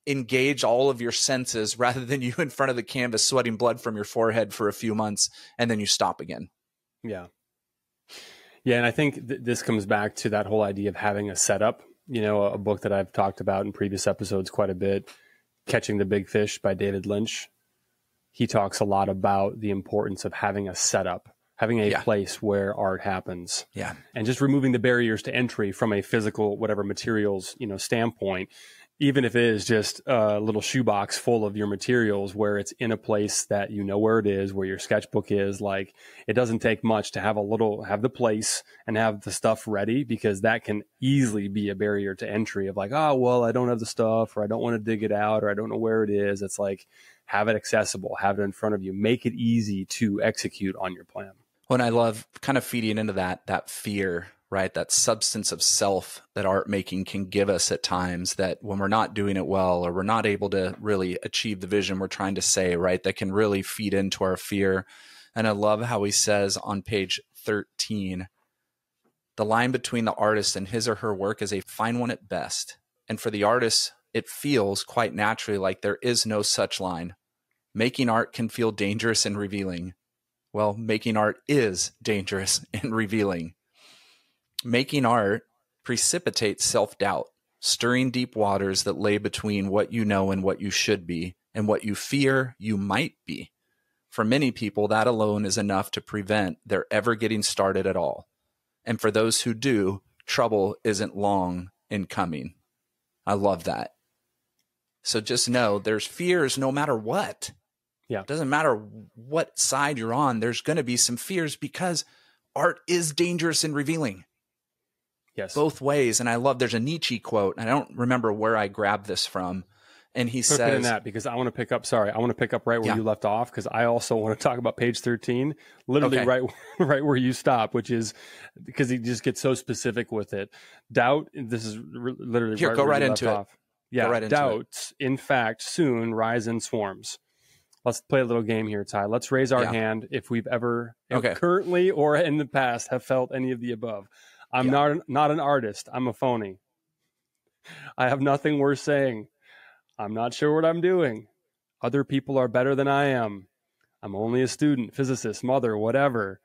engage all of your senses, rather than you in front of the canvas sweating blood from your forehead for a few months and then you stop again. Yeah. Yeah, and I think this comes back to that whole idea of having a setup. You know, a book that I've talked about in previous episodes quite a bit, Catching the Big Fish by David Lynch. He talks a lot about the importance of having a setup, having a place where art happens. Yeah. And just removing the barriers to entry from a physical, whatever materials, standpoint, even if it is just a little shoebox full of your materials where it's in a place that you know where it is, where your sketchbook is. Like, it doesn't take much to have the place and have the stuff ready, because that can easily be a barrier to entry of like, oh, well, I don't have the stuff, or I don't want to dig it out, or I don't know where it is. It's like, have it accessible, have it in front of you, make it easy to execute on your plan. Well, and I love kind of feeding into that fear, right? That substance of self that art making can give us at times, that when we're not doing it well, or we're not able to really achieve the vision we're trying to say, right? That can really feed into our fear. And I love how he says on page 13, the line between the artist and his or her work is a fine one at best. And for the artist, it feels quite naturally like there is no such line. Making art can feel dangerous and revealing. Well, making art is dangerous and revealing. Making art precipitates self-doubt, stirring deep waters that lay between what you know and what you should be, and what you fear you might be. For many people, that alone is enough to prevent their ever getting started at all. And for those who do, trouble isn't long in coming. I love that. So just know there's fears no matter what. Yeah. It doesn't matter what side you're on. There's going to be some fears, because art is dangerous and revealing. Yes. Both ways. And I love, there's a Nietzsche quote, and I don't remember where I grabbed this from. And he says, in that, because I want to pick up right where you left off, because I also want to talk about page 13, literally right where you stop, which is because he just gets so specific with it. Doubt. This is literally here, go right into it. Yeah. Doubts, in fact, soon rise in swarms. Let's play a little game here, Ty. Let's raise our hand if we've ever currently or in the past have felt any of the above. I'm not an artist. I'm a phony. I have nothing worth saying. I'm not sure what I'm doing. Other people are better than I am. I'm only a student, physicist, mother, whatever.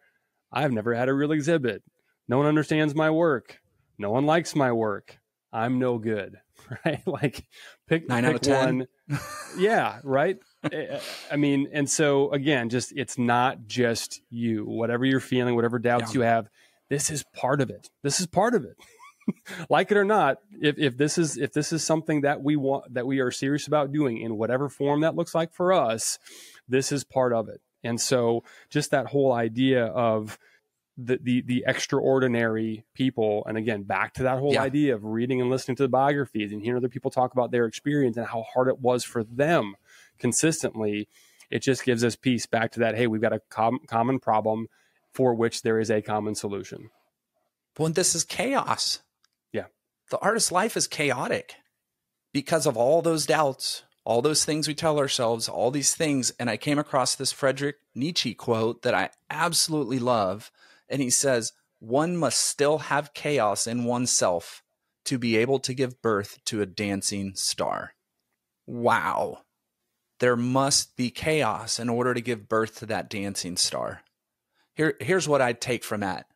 I've never had a real exhibit. No one understands my work. No one likes my work. I'm no good, right? Like, pick 9 out of 10. One. Yeah, right. I mean, and so again, just, it's not just you. Whatever you're feeling, whatever doubts you have, this is part of it. This is part of it. Like it or not, if this is something that we want, that we are serious about doing in whatever form that looks like for us, this is part of it. And so just that whole idea of the extraordinary people, and again, back to that whole idea of reading and listening to the biographies and hearing other people talk about their experience and how hard it was for them consistently, it just gives us peace back to that, hey, we've got a common problem for which there is a common solution. Well, and this is chaos. Yeah. The artist's life is chaotic because of all those doubts, all those things we tell ourselves, all these things. And I came across this Friedrich Nietzsche quote that I absolutely love. And he says, one must still have chaos in oneself to be able to give birth to a dancing star. Wow. There must be chaos in order to give birth to that dancing star. Here's what I'd take from that.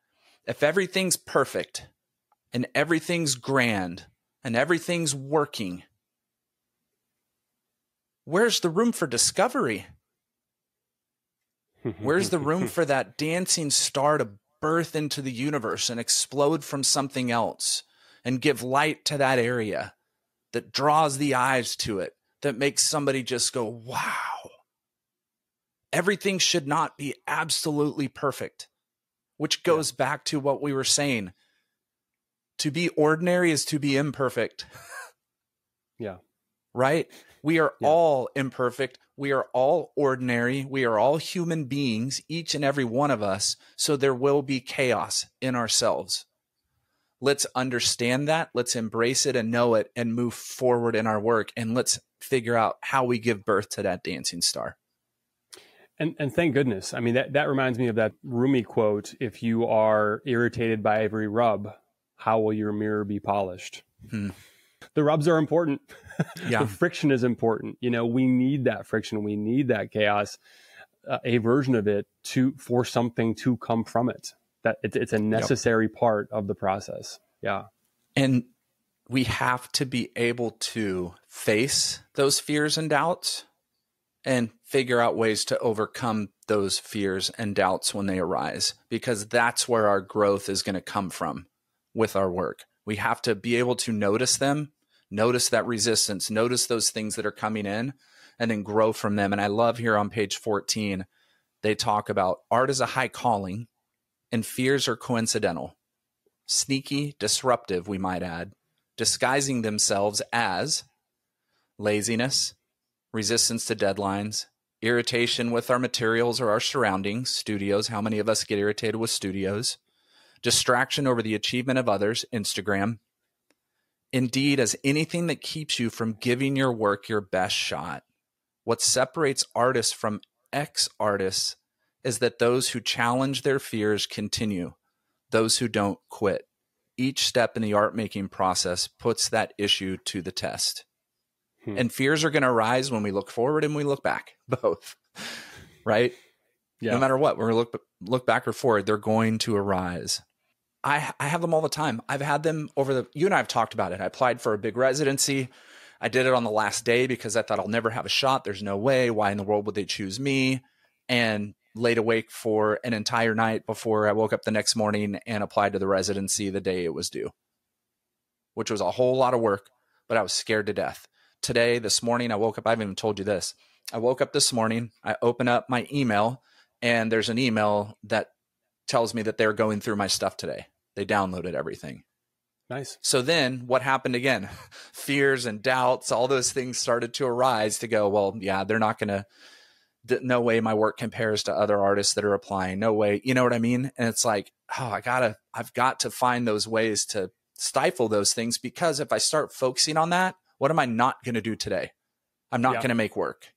If everything's perfect and everything's grand and everything's working, where's the room for discovery? Where's the room for that dancing star to birth into the universe and explode from something else and give light to that area that draws the eyes to it, that makes somebody just go, wow. Everything should not be absolutely perfect, which goes back to what we were saying. To be ordinary is to be imperfect. Yeah. Right? We are all imperfect. We are all ordinary. We are all human beings, each and every one of us. So there will be chaos in ourselves. Let's understand that. Let's embrace it and know it and move forward in our work. And let's figure out how we give birth to that dancing star. And thank goodness. I mean, that reminds me of that Rumi quote. If you are irritated by every rub, how will your mirror be polished? The rubs are important. The friction is important. You know, we need that friction. We need that chaos, a version of it for something to come from it. that it's a necessary part of the process. Yeah. And we have to be able to face those fears and doubts and figure out ways to overcome those fears and doubts when they arise, because that's where our growth is going to come from with our work. We have to be able to notice them, notice that resistance, notice those things that are coming in, and then grow from them. And I love here on page 14, they talk about art is a high calling and fears are coincidental, sneaky, disruptive, we might add, disguising themselves as laziness, resistance to deadlines, irritation with our materials or our surroundings, studios. How many of us get irritated with studios? Distraction over the achievement of others, Instagram. Indeed, as anything that keeps you from giving your work your best shot. What separates artists from ex-artists is that those who challenge their fears continue. Those who don't quit. Each step in the art making process puts that issue to the test. And fears are going to arise when we look forward and we look back, both, right? Yeah. No matter what, when we look back or forward, they're going to arise. I have them all the time. I've had them you and I have talked about it. I applied for a big residency. I did it on the last day because I thought I'll never have a shot. There's no way. Why in the world would they choose me? And laid awake for an entire night before I woke up the next morning and applied to the residency the day it was due, which was a whole lot of work, but I was scared to death. Today, this morning, I woke up. I haven't even told you this. I woke up this morning. I open up my email, and there's an email that tells me that they're going through my stuff today. They downloaded everything. Nice. So then what happened again? Fears and doubts, all those things started to arise to go, well, yeah, they're not going to, no way my work compares to other artists that are applying. No way. You know what I mean? And it's like, oh, I've got to find those ways to stifle those things, because if I start focusing on that, what am I not going to do today? I'm not going to make work.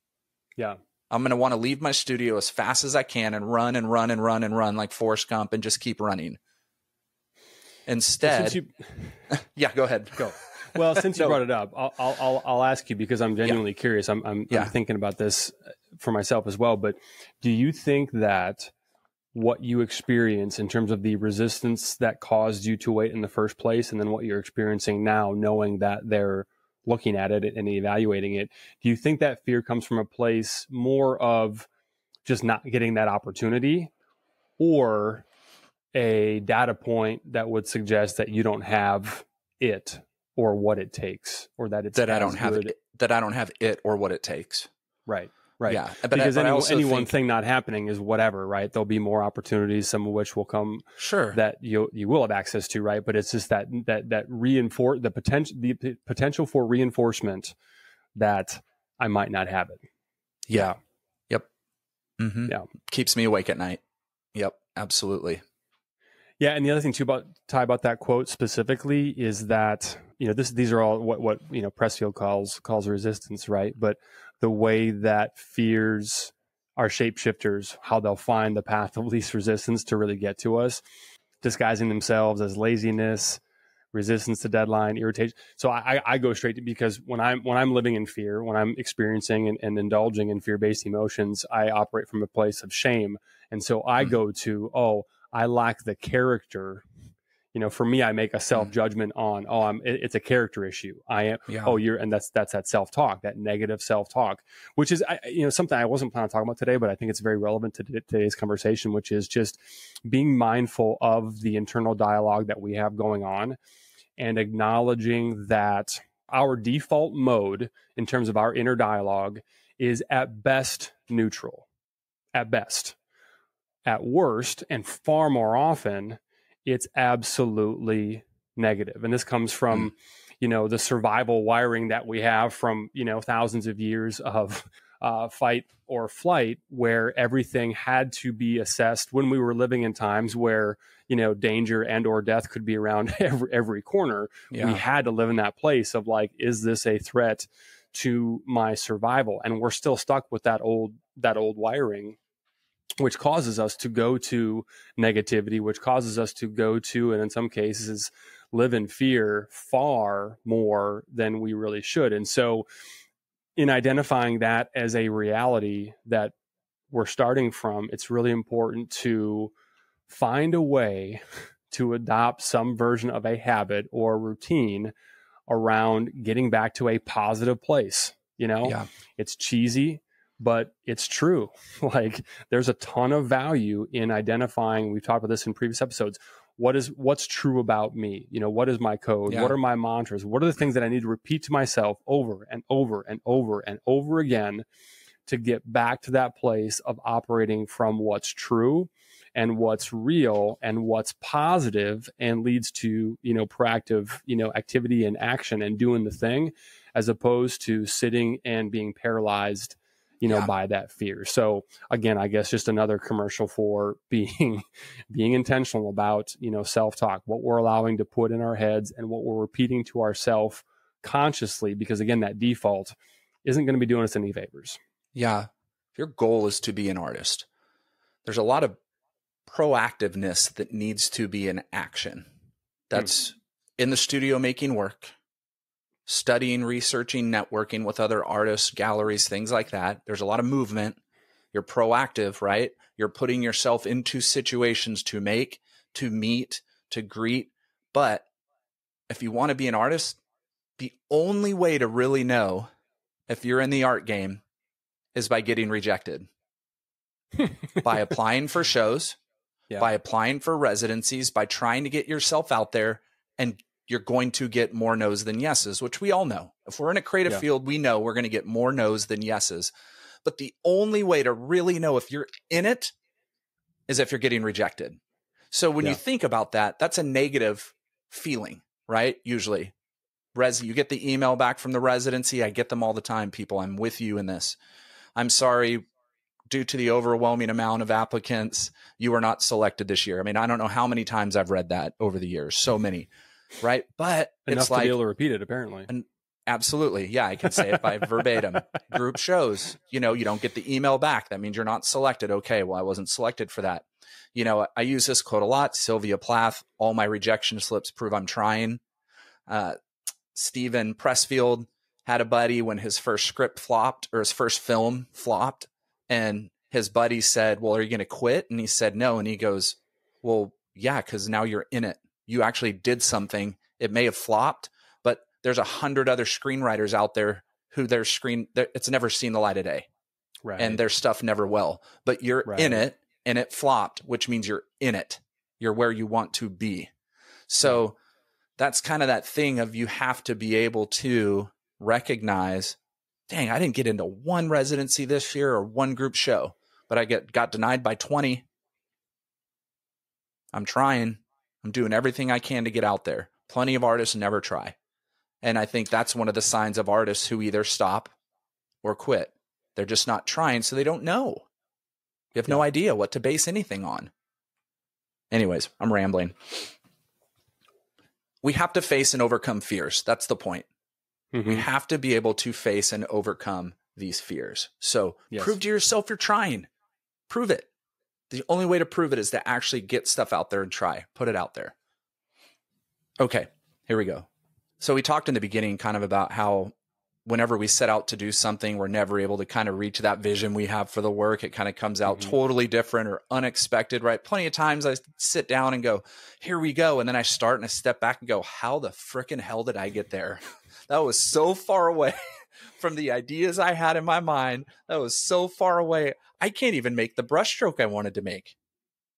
Yeah. I'm going to want to leave my studio as fast as I can and run and run and run and run like Forrest Gump and just keep running. Instead, yeah, go ahead. Go. Well, since you brought it up, I'll ask you, because I'm genuinely curious. I'm thinking about this for myself as well. But do you think that what you experience in terms of the resistance that caused you to wait in the first place, and then what you're experiencing now, knowing that they're looking at it and evaluating it, do you think that fear comes from a place more of just not getting that opportunity, or a data point that would suggest that you don't have it or what it takes, or that it's that I don't have it or what it takes? Right. Right. Yeah. Because any one thing not happening is whatever, right? There'll be more opportunities, some of which will come that you will have access to, right? But it's just that the potential for reinforcement that I might not have it. Yeah. Yep. Mm-hmm. Yeah. Keeps me awake at night. Yep. Absolutely. Yeah. And the other thing too about that quote specifically is that, these are all what Pressfield calls resistance, right? But the way that fears are shapeshifters, how they'll find the path of least resistance to really get to us, disguising themselves as laziness, resistance to deadline, irritation. So I go straight to, because when I'm living in fear, when I'm experiencing and indulging in fear-based emotions, I operate from a place of shame. And so I go to, I lack the character. For me, I make a self-judgment on, it's a character issue. And that's that self-talk, that negative self-talk, which is, something I wasn't planning on talking about today, but I think it's very relevant to today's conversation, which is just being mindful of the internal dialogue that we have going on, and acknowledging that our default mode in terms of our inner dialogue is at best neutral, at best. At worst, and far more often, it's absolutely negative. And this comes from, the survival wiring that we have from, thousands of years of fight or flight, where everything had to be assessed when we were living in times where, danger and or death could be around every corner. Yeah. We had to live in that place of like, is this a threat to my survival? And we're still stuck with that old wiring, which causes us to go to negativity, which causes us to go to, and in some cases, live in fear far more than we really should. And so in identifying that as a reality that we're starting from, it's really important to find a way to adopt some version of a habit or routine around getting back to a positive place. Yeah. It's cheesy, but it's true. Like, there's a ton of value in identifying, we've talked about this in previous episodes, what's true about me? What is my code? Yeah. What are my mantras? What are the things that I need to repeat to myself over and over and over and over again to get back to that place of operating from what's true and what's real and what's positive, and leads to, proactive, activity and action and doing the thing, as opposed to sitting and being paralyzed, by that fear. So again, I guess just another commercial for being intentional about, self-talk, what we're allowing to put in our heads and what we're repeating to ourselves consciously, because again, that default isn't going to be doing us any favors. Yeah. If your goal is to be an artist, there's a lot of proactiveness that needs to be in action. That's in the studio making work, studying, researching, networking with other artists, galleries, things like that. There's a lot of movement. You're proactive, right? You're putting yourself into situations to make, to meet, to greet. But if you want to be an artist, the only way to really know if you're in the art game is by getting rejected, by applying for shows, by applying for residencies, by trying to get yourself out there, and you're going to get more no's than yeses, which we all know. If we're in a creative field, we know we're going to get more no's than yeses. But the only way to really know if you're in it is if you're getting rejected. So when you think about that, that's a negative feeling, right? Usually. You get the email back from the residency. I get them all the time, people. I'm with you in this. I'm sorry, due to the overwhelming amount of applicants, you were not selected this year. I mean, I don't know how many times I've read that over the years. So many, right? But enough it's like, to be able to repeat it, apparently. And absolutely. Yeah, I can say it by verbatim. Group shows, you don't get the email back. That means you're not selected. Okay, well, I wasn't selected for that. I use this quote a lot. Sylvia Plath, all my rejection slips prove I'm trying. Stephen Pressfield had a buddy when his first script flopped, or his first film flopped, and his buddy said, well, are you going to quit? And he said, no. And he goes, well, yeah, because now you're in it. You actually did something. It may have flopped, but there's 100 other screenwriters out there who it's never seen the light of day. Right. And their stuff never will. But you're in it, and it flopped, which means you're in it. You're where you want to be. So that's kind of that thing of, you have to be able to recognize, dang, I didn't get into one residency this year or one group show, but I got denied by 20. I'm trying. I'm doing everything I can to get out there. Plenty of artists never try. And I think that's one of the signs of artists who either stop or quit. They're just not trying, so they don't know. You have no idea what to base anything on. Anyways, I'm rambling. We have to face and overcome fears. That's the point. Mm-hmm. We have to be able to face and overcome these fears. So prove to yourself you're trying. Prove it. The only way to prove it is to actually get stuff out there and try. Put it out there. Okay, here we go. So we talked in the beginning kind of about how whenever we set out to do something, we're never able to kind of reach that vision we have for the work. It kind of comes out totally different or unexpected, right? Plenty of times I sit down and go, here we go. And then I start and I step back and go, how the frickin' hell did I get there? That was so far away from the ideas I had in my mind. That was so far away. I can't even make the brushstroke I wanted to make.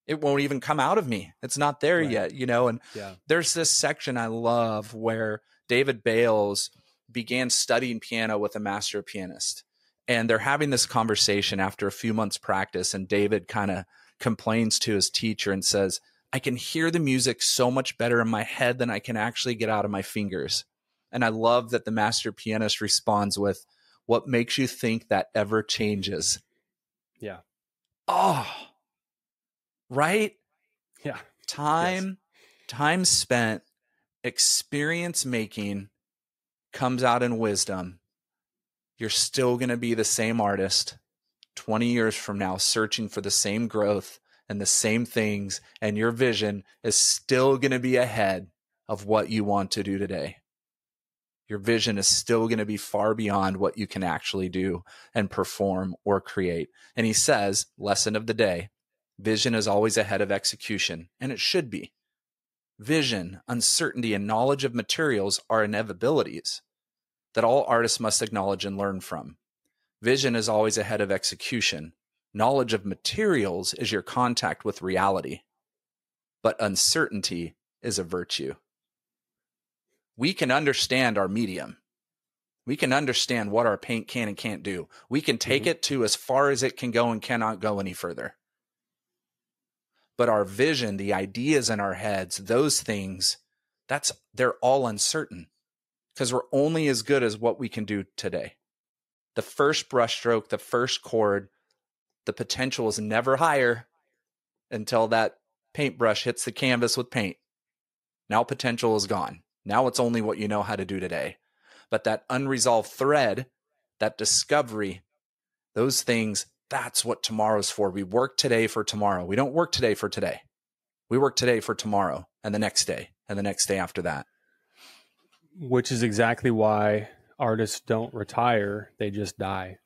It won't even come out of me. It's not there yet, and there's this section I love where David Bayles began studying piano with a master pianist, and they're having this conversation after a few months practice. And David kind of complains to his teacher and says, I can hear the music so much better in my head than I can actually get out of my fingers. And I love that the master pianist responds with, what makes you think that ever changes? Yeah. Oh, right. Yeah. Time spent experience making comes out in wisdom. You're still going to be the same artist 20 years from now, searching for the same growth and the same things. And your vision is still going to be ahead of what you want to do today. Your vision is still going to be far beyond what you can actually do and perform or create. And he says, lesson of the day, Vision is always ahead of execution, and it should be. Vision, uncertainty, and knowledge of materials are inevitabilities that all artists must acknowledge and learn from. Vision is always ahead of execution. Knowledge of materials is your contact with reality. But uncertainty is a virtue. We can understand our medium. We can understand what our paint can and can't do. We can take it to as far as it can go and cannot go any further. But our vision, the ideas in our heads, those things, they're all uncertain because we're only as good as what we can do today. The first brushstroke, the first chord, the potential is never higher until that paintbrush hits the canvas with paint. Now potential is gone. Now it's only what you know how to do today. But that unresolved thread, that discovery, those things, that's what tomorrow's for. We work today for tomorrow. We don't work today for today. We work today for tomorrow and the next day and the next day after that. Which is exactly why artists don't retire. They just die.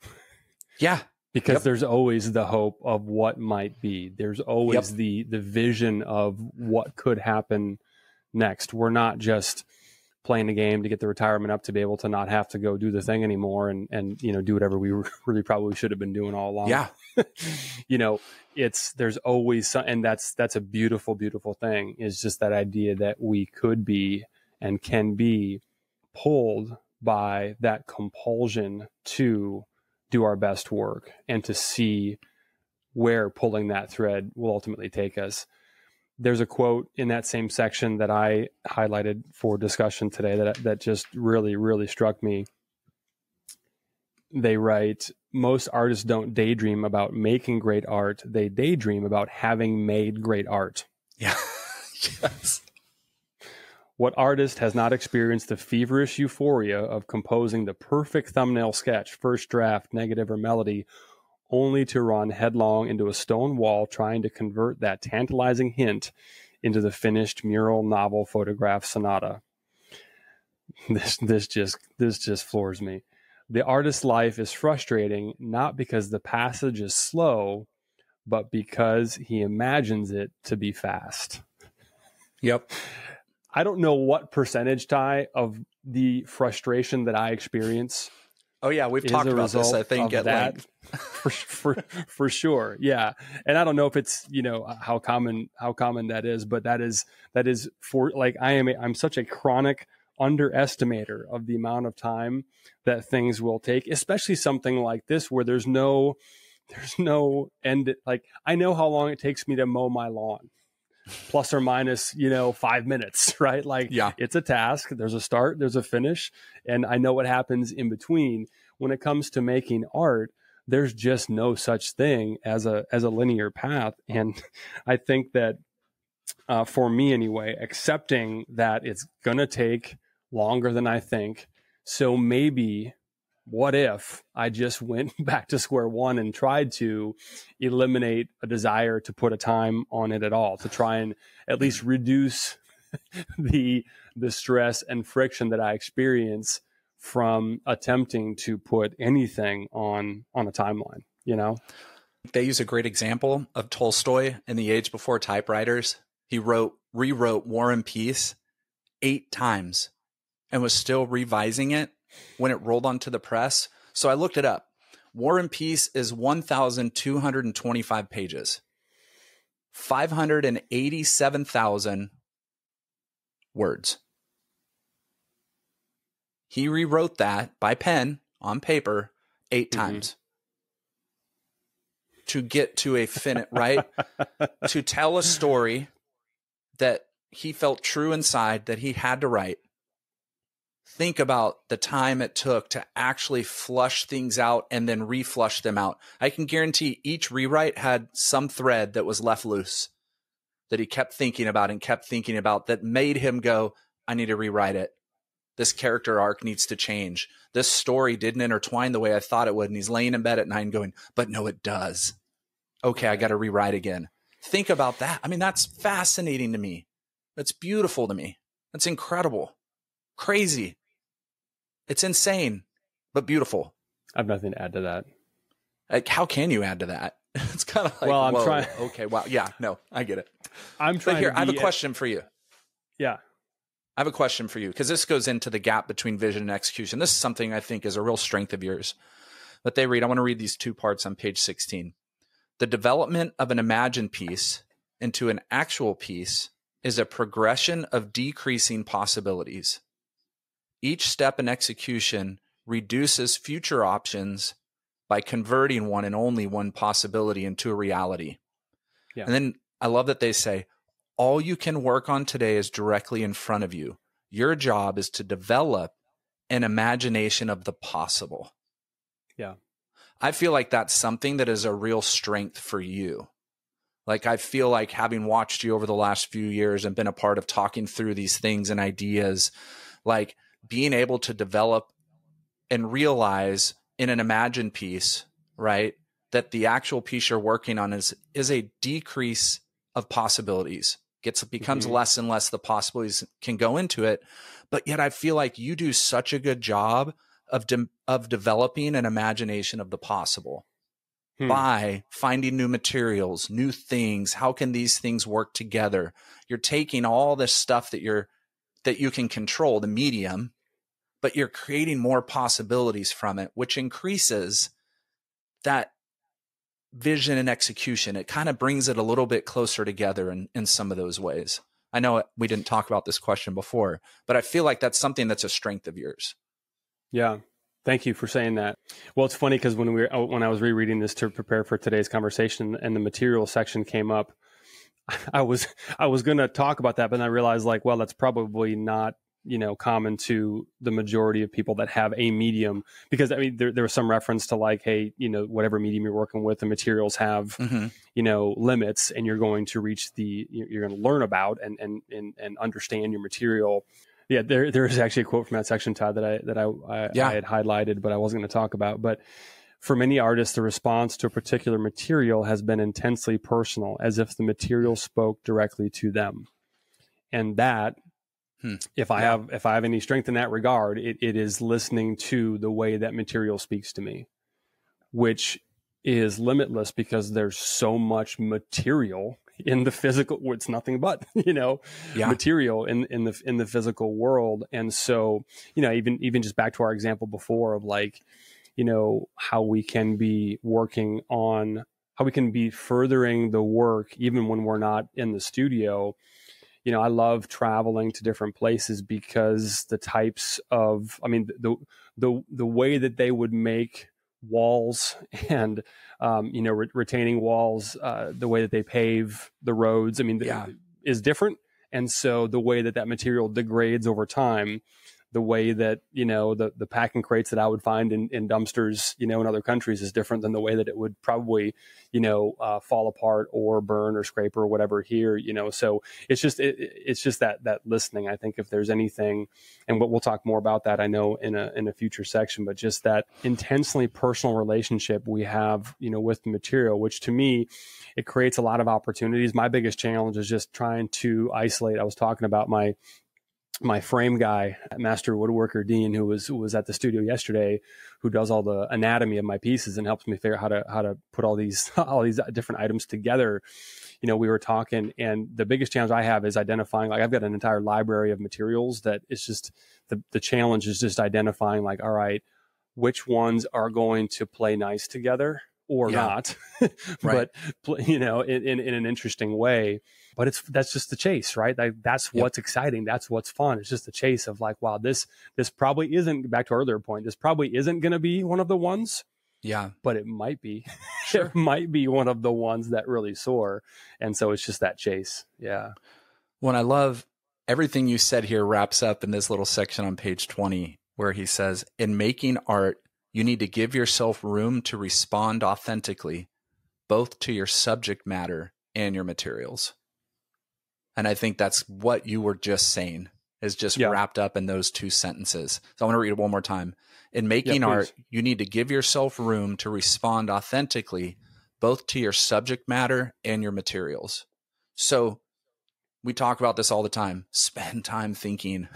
Yeah. Because there's always the hope of what might be. There's always the vision of what could happen next. We're not just playing the game to get the retirement up to be able to not have to go do the thing anymore and do whatever we really probably should have been doing all along. Yeah. There's always some, and that's a beautiful, beautiful thing, is just that idea that we could be and can be pulled by that compulsion to do our best work and to see where pulling that thread will ultimately take us. There's a quote in that same section that I highlighted for discussion today that just really, really struck me. They write, most artists don't daydream about making great art. They daydream about having made great art. Yeah. Yes. What artist has not experienced the feverish euphoria of composing the perfect thumbnail sketch, first draft, negative, or melody, only to run headlong into a stone wall trying to convert that tantalizing hint into the finished mural, novel, photograph, sonata? This just floors me. The artist's life is frustrating, not because the passage is slow, but because he imagines it to be fast. Yep. I don't know what percentage, Ty, of the frustration that I experience. Oh yeah, we've talked about this, I think, at length. for sure. Yeah. And I don't know if it's, how common that is, but that is for, like, I'm such a chronic underestimator of the amount of time that things will take, especially something like this where there's no end. Like, I know how long it takes me to mow my lawn. Plus or minus, 5 minutes, right? Like, It's a task. There's a start, there's a finish, and I know what happens in between. When it comes to making art, there's just no such thing as a linear path. And I think that for me anyway, accepting that it's going to take longer than I think. So maybe, what if I just went back to square one and tried to eliminate a desire to put a time on it at all, to try and at least reduce the stress and friction that I experience from attempting to put anything on a timeline, They use a great example of Tolstoy in the age before typewriters. He rewrote War and Peace 8 times and was still revising it when it rolled onto the press. So I looked it up. War and Peace is 1,225 pages, 587,000 words. He rewrote that by pen on paper 8 times to get to a right? To tell a story that he felt true inside that he had to write. Think about the time it took to actually flush things out and then reflush them out. I can guarantee each rewrite had some thread that was left loose that he kept thinking about that made him go, I need to rewrite it. This character arc needs to change. This story didn't intertwine the way I thought it would. And he's laying in bed at night and going, but no, it does. Okay, I got to rewrite again. Think about that. I mean, that's fascinating to me. That's beautiful to me. That's incredible. Crazy. It's insane, but beautiful. I have nothing to add to that. Like, how can you add to that? It's kind of like, well, I'm whoa, trying. okay, wow. Yeah, no, I get it. I'm trying But here, to I have a be, question for you. yeah. I have a question for you because this goes into the gap between vision and execution. This is something I think is a real strength of yours. But I want to read these two parts on page 16. The development of an imagined piece into an actual piece is a progression of decreasing possibilities. Each step in execution reduces future options by converting one and only one possibility into a reality. Yeah. And then I love that they say, all you can work on today is directly in front of you. Your job is to develop an imagination of the possible. Yeah. I feel like that's something that is a real strength for you. Like, I feel like having watched you over the last few years and been a part of talking through these things and ideas, like being able to develop and realize in an imagined piece, right, that the actual piece you're working on is a decrease of possibilities. Becomes less and less the possibilities can go into it. But yet I feel like you do such a good job of developing an imagination of the possible by finding new materials, new things. How can these things work together? You're taking all this stuff that you can control, the medium, but you're creating more possibilities from it, which increases that vision and execution. It kind of brings it a little bit closer together in some of those ways. I know we didn't talk about this question before, but I feel like that's something that's a strength of yours. Yeah. Thank you for saying that. Well, it's funny because when I was rereading this to prepare for today's conversation and the material section came up, I was going to talk about that, but then I realized like, well, that's probably not, common to the majority of people that have a medium, because I mean, there was some reference to like, hey, whatever medium you're working with, the materials have, limits, and you're going to reach you're going to learn about and understand your material. Yeah, there is actually a quote from that section, Todd, that I had highlighted, but I wasn't going to talk about. But for many artists, the response to a particular material has been intensely personal, as if the material spoke directly to them. And that, if I have any strength in that regard, it is listening to the way that material speaks to me, which is limitless because there's so much material in the physical. It's nothing but material in the physical world. And so even just back to our example before of like how we can be working on how we can be furthering the work even when we're not in the studio. I love traveling to different places because the types of the way that they would make walls and retaining walls, the way that they pave the roads, is different. And so the way that material degrades over time, the way that the packing crates that I would find in dumpsters in other countries is different than the way that it would probably fall apart or burn or scrape or whatever here. So it's just that listening. I think if there's anything, and we'll talk more about that, I know in a future section, but just that intensely personal relationship we have with the material, which to me it creates a lot of opportunities. My biggest challenge is just trying to isolate. I was talking about my frame guy, master woodworker Dean, who was at the studio yesterday, who does all the anatomy of my pieces and helps me figure out how to put all these different items together. We were talking, and the biggest challenge I have is identifying, like, I've got an entire library of materials that it's just the challenge is just identifying, like, all right, which ones are going to play nice together or not, right. But in an interesting way. But that's just the chase, right? Like, that's what's exciting. That's what's fun. It's just the chase of like, wow, this probably isn't, back to our earlier point, this probably isn't going to be one of the ones. Yeah. But it might be. Sure. It might be one of the ones that really soar. And so it's just that chase. Yeah. Well, I love everything you said here wraps up in this little section on page 20, where he says, in making art, you need to give yourself room to respond authentically, both to your subject matter and your materials. And I think that's what you were just saying is just wrapped up in those two sentences. So I want to read it one more time. In making art, you need to give yourself room to respond authentically, both to your subject matter and your materials. So we talk about this all the time. Spend time thinking,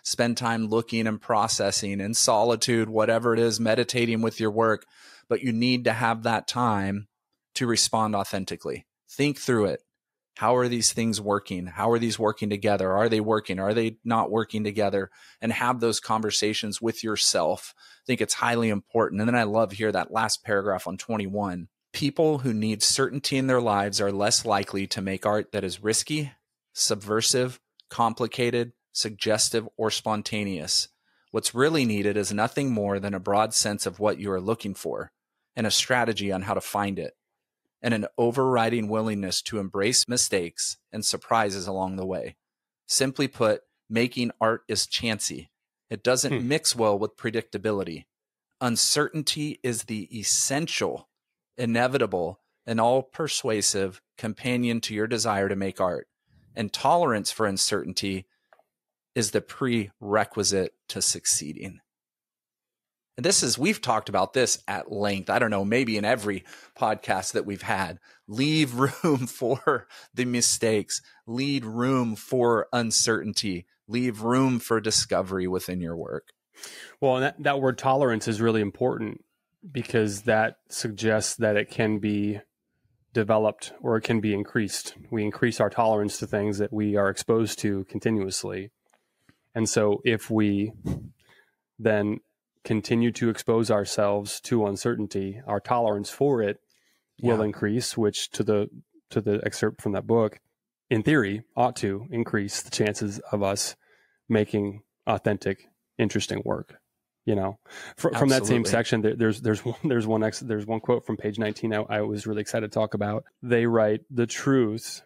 spend time looking and processing in solitude, whatever it is, meditating with your work. But you need to have that time to respond authentically. Think through it. How are these things working? How are these working together? Are they working? Are they not working together? And have those conversations with yourself. I think it's highly important. And then I love here that last paragraph on 21. People who need certainty in their lives are less likely to make art that is risky, subversive, complicated, suggestive, or spontaneous. What's really needed is nothing more than a broad sense of what you are looking for and a strategy on how to find it, and an overriding willingness to embrace mistakes and surprises along the way. Simply put, making art is chancy. It doesn't mix well with predictability. Uncertainty is the essential, inevitable, and all persuasive companion to your desire to make art. And tolerance for uncertainty is the prerequisite to succeeding. And we've talked about this at length. I don't know, maybe in every podcast that we've had. Leave room for the mistakes. Leave room for uncertainty. Leave room for discovery within your work. Well, and that word tolerance is really important because that suggests that it can be developed or it can be increased. We increase our tolerance to things that we are exposed to continuously. And so if we then continue to expose ourselves to uncertainty, our tolerance for it will increase, which to the excerpt from that book, in theory, ought to increase the chances of us making authentic, interesting work. You know, from that same section, there's one quote from page 19 I was really excited to talk about. They write, "The truth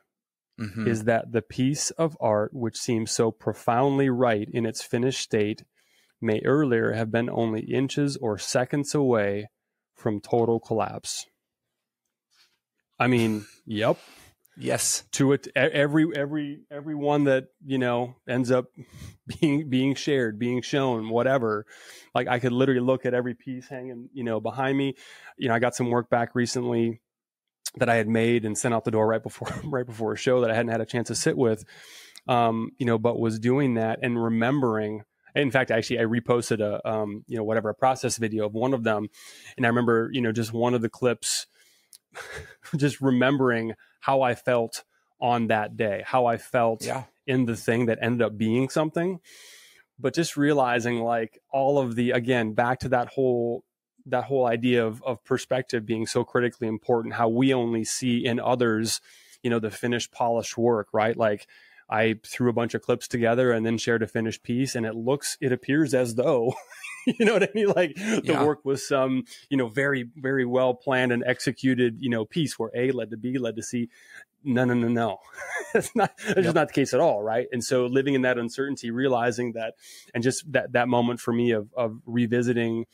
is that the piece of art which seems so profoundly right in its finished state may earlier have been only inches or seconds away from total collapse." I mean, yep. Yes. To it, every one that, you know, ends up being shared, being shown, whatever. Like I could literally look at every piece hanging, you know, behind me. You know, I got some work back recently that I had made and sent out the door right before a show that I hadn't had a chance to sit with. You know, but was doing that and remembering. In fact, actually, I reposted a process video of one of them, and I remember, you know, just one of the clips, just remembering how I felt on that day, how I felt in the thing that ended up being something, but just realizing like all of the, again, back to that whole idea of perspective being so critically important, how we only see in others, you know, the finished, polished work, right? Like I threw a bunch of clips together and then shared a finished piece, and it appears as though, you know what I mean? Like the work was some, you know, very, very well planned and executed, you know, piece where A led to B led to C. No. That's just not the case at all. Right. And so living in that uncertainty, realizing that, and just that moment for me of revisiting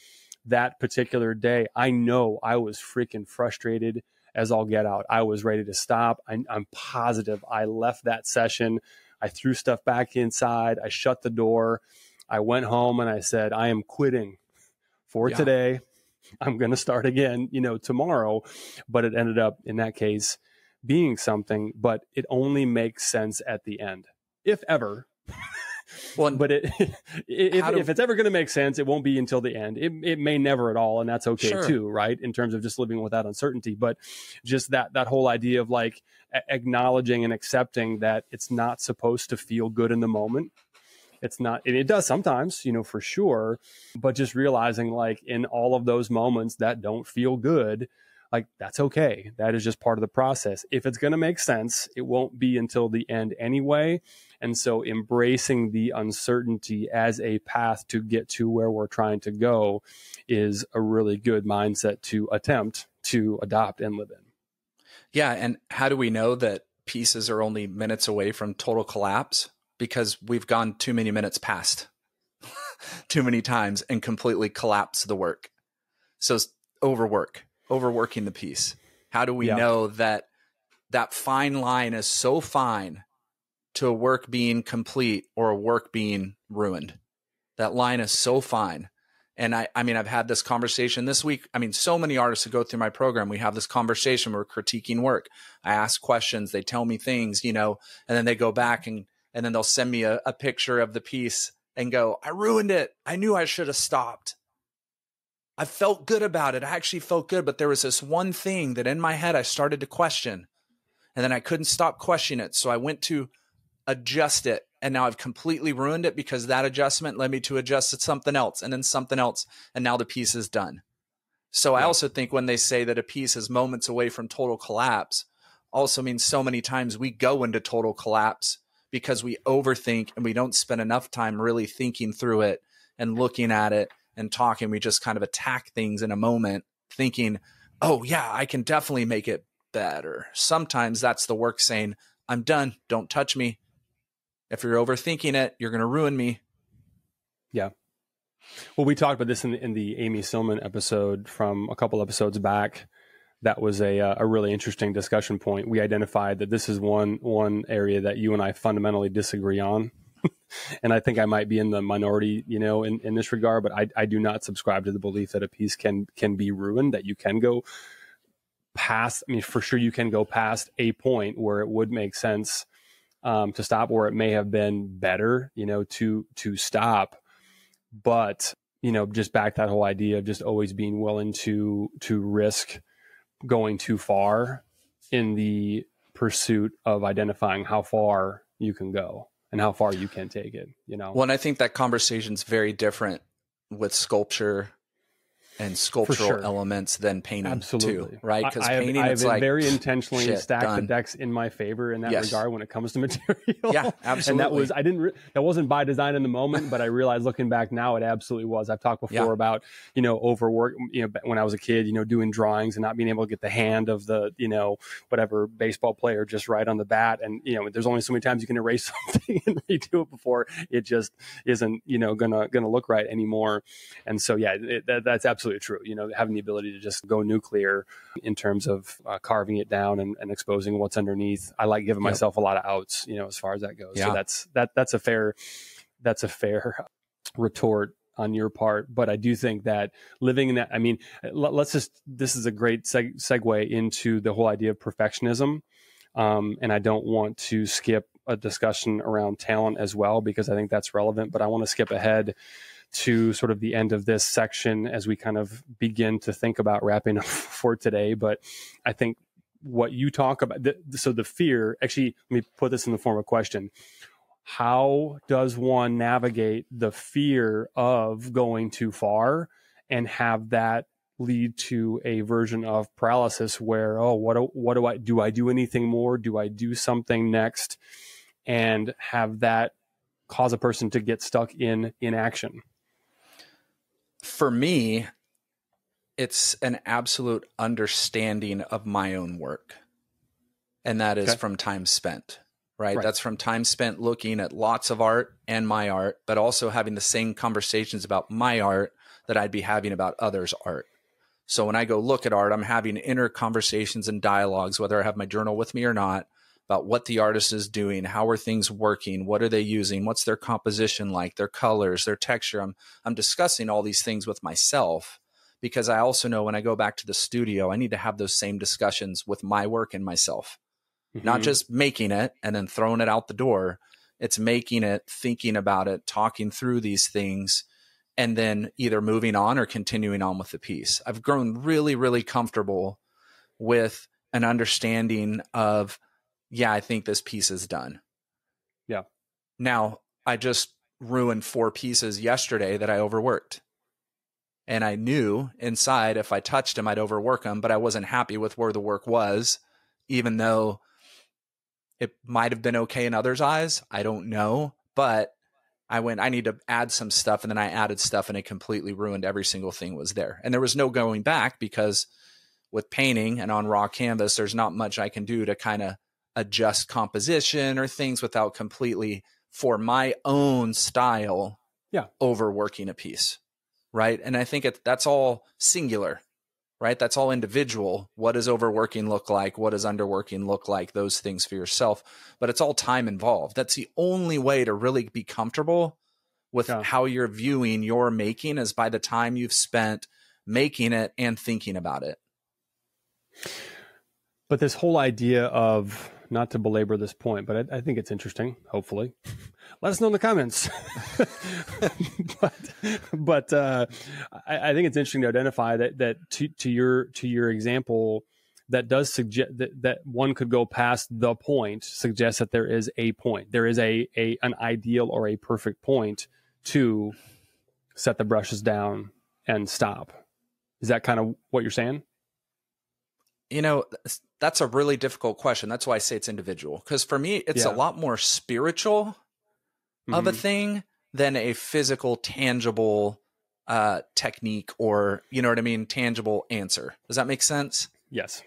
that particular day, I know I was freaking frustrated as all get out. I was ready to stop. I'm positive I left that session. I threw stuff back inside. I shut the door. I went home and I said, I am quitting for today. I'm going to start again, you know, tomorrow. But it ended up in that case being something, but it only makes sense at the end, if ever. Well, but if it's ever going to make sense, it won't be until the end. It may never at all. And that's okay too, right? In terms of just living with that uncertainty, but just that whole idea of like acknowledging and accepting that it's not supposed to feel good in the moment. It's not, and it does sometimes, you know, for sure, but just realizing like in all of those moments that don't feel good, like that's okay. That is just part of the process. If it's going to make sense, it won't be until the end anyway. And so embracing the uncertainty as a path to get to where we're trying to go is a really good mindset to attempt to adopt and live in. Yeah. And how do we know that pieces are only minutes away from total collapse? Because we've gone too many minutes past too many times and completely collapsed the work. So overworking the piece. How do we know that fine line is so fine to a work being complete or a work being ruined? That line is so fine. And I mean, I've had this conversation this week. I mean, so many artists who go through my program, we have this conversation, we're critiquing work. I ask questions, they tell me things, you know, and then they go back and then they'll send me a picture of the piece and go, I ruined it. I knew I should have stopped. I felt good about it. I actually felt good. But there was this one thing that in my head I started to question, and then I couldn't stop questioning it. So I went to adjust it. And now I've completely ruined it because that adjustment led me to adjust it something else and then something else. And now the piece is done. So I also think when they say that a piece is moments away from total collapse, also means so many times we go into total collapse because we overthink and we don't spend enough time really thinking through it and looking at it and talking. We just kind of attack things in a moment thinking, oh yeah, I can definitely make it better. Sometimes that's the work saying, I'm done. Don't touch me. If you're overthinking it, you're going to ruin me. Yeah. Well, we talked about this in the Amy Silman episode from a couple episodes back. That was a really interesting discussion point. We identified that this is one area that you and I fundamentally disagree on. And I think I might be in the minority, in this regard, but I do not subscribe to the belief that a piece can be ruined, that you can go past. I mean, for sure you can go past a point where it would make sense to stop, or it may have been better, to stop. But, just back that whole idea of just always being willing to risk going too far in the pursuit of identifying how far you can go and how far you can take it, Well, and I think that conversation's very different with sculpture and sculptural elements than painting. Absolutely. Too, right? Because painting, I it's have like very intentionally stacked done. the decks in my favor in that regard when it comes to material. Yeah, absolutely. And that wasn't by design in the moment, but I realized looking back now, it absolutely was. I've talked before about, overwork, when I was a kid, doing drawings and not being able to get the hand of the, whatever baseball player just right on the bat. And, there's only so many times you can erase something and redo it before it just isn't, gonna look right anymore. And so, yeah, that's absolutely true. Having the ability to just go nuclear in terms of carving it down and exposing what's underneath. I like giving myself a lot of outs, as far as that goes. Yeah. So that's a fair retort on your part. But I do think that living in that, I mean, this is a great segue into the whole idea of perfectionism. And I don't want to skip a discussion around talent as well, because I think that's relevant, but I want to skip ahead to sort of the end of this section as we kind of begin to think about wrapping up for today. But I think what you talk about, so the fear, actually, let me put this in the form of a question. How does one navigate the fear of going too far and have that lead to a version of paralysis where, what do I do anything more? Do I do something next? And have that cause a person to get stuck in inaction? For me, it's an absolute understanding of my own work. And that is from time spent, right? That's from time spent looking at lots of art and my art, but also having the same conversations about my art that I'd be having about others' art. So when I go look at art, I'm having inner conversations and dialogues, whether I have my journal with me or not, about what the artist is doing, how are things working, what are they using, what's their composition like, their colors, their texture. I'm discussing all these things with myself, because I also know when I go back to the studio, I need to have those same discussions with my work and myself, not just making it and then throwing it out the door. It's making it, thinking about it, talking through these things, and then either moving on or continuing on with the piece. I've grown really, really comfortable with an understanding of, yeah, I think this piece is done. Yeah. Now, I just ruined 4 pieces yesterday that I overworked. And I knew inside if I touched them, I'd overwork them, but I wasn't happy with where the work was, even though it might have been okay in others' eyes. I don't know. But I need to add some stuff. And then I added stuff and it completely ruined every single thing was there. And there was no going back, because with painting and on raw canvas, there's not much I can do to kind of adjust composition or things without completely, for my own style, overworking a piece. Right. And I think that's all singular, right? That's all individual. What does overworking look like? What does underworking look like? Those things for yourself, but it's all time involved. That's the only way to really be comfortable with how you're viewing your making, is by the time you've spent making it and thinking about it. But this whole idea of not to belabor this point, but I think it's interesting. Hopefully, let us know in the comments. but I think it's interesting to identify that to your example, that does suggest that one could go past the point, suggests that there is a point, there is an ideal or a perfect point to set the brushes down and stop. Is that kind of what you're saying? That's a really difficult question. That's why I say it's individual. Because for me, it's a lot more spiritual of a thing than a physical, tangible technique or, you know what I mean, tangible answer. Does that make sense? Yes.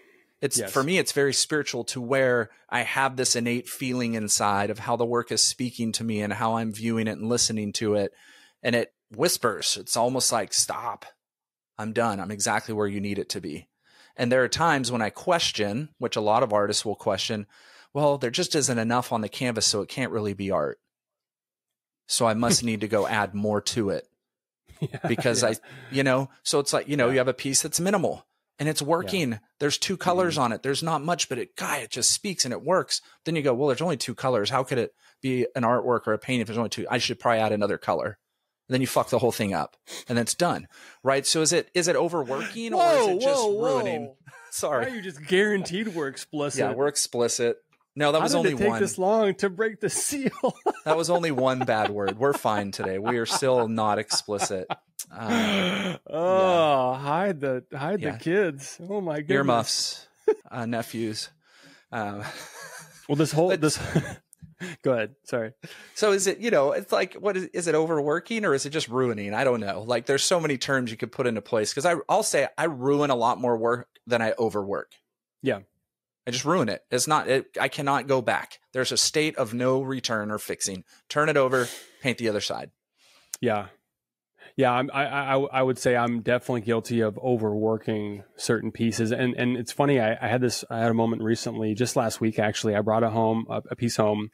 For me, it's very spiritual to where I have this innate feeling inside of how the work is speaking to me and how I'm viewing it and listening to it. And it whispers. It's almost like, stop. I'm done. I'm exactly where you need it to be. And there are times when I question, which a lot of artists will question, well, there just isn't enough on the canvas, so it can't really be art. So I must need to go add more to it. Because so it's like, you have a piece that's minimal and it's working. Yeah. There's 2 colors on it. There's not much, but it just speaks and it works. Then you go, well, there's only 2 colors. How could it be an artwork or a painting if there's only 2? I should probably add another color. And then you fuck the whole thing up and then it's done. Right. So is it overworking or is it just ruining? Sorry. Why are you just guaranteed we're explicit? Yeah, we're explicit. No, that was only one. How did it take this long to break the seal? That was only one bad word. We're fine today. We are still not explicit. Hide the kids. Oh my goodness. Earmuffs, nephews. Well, this go ahead. Sorry. So is it, it's like, what is it overworking or is it just ruining? I don't know. Like there's so many terms you could put into place. Cause I'll say I ruin a lot more work than I overwork. Yeah. I just ruin it. I cannot go back. There's a state of no return or fixing. Turn it over, paint the other side. Yeah. Yeah. I would say I'm definitely guilty of overworking certain pieces. And it's funny. I had a moment recently, just last week, actually. I brought a piece home,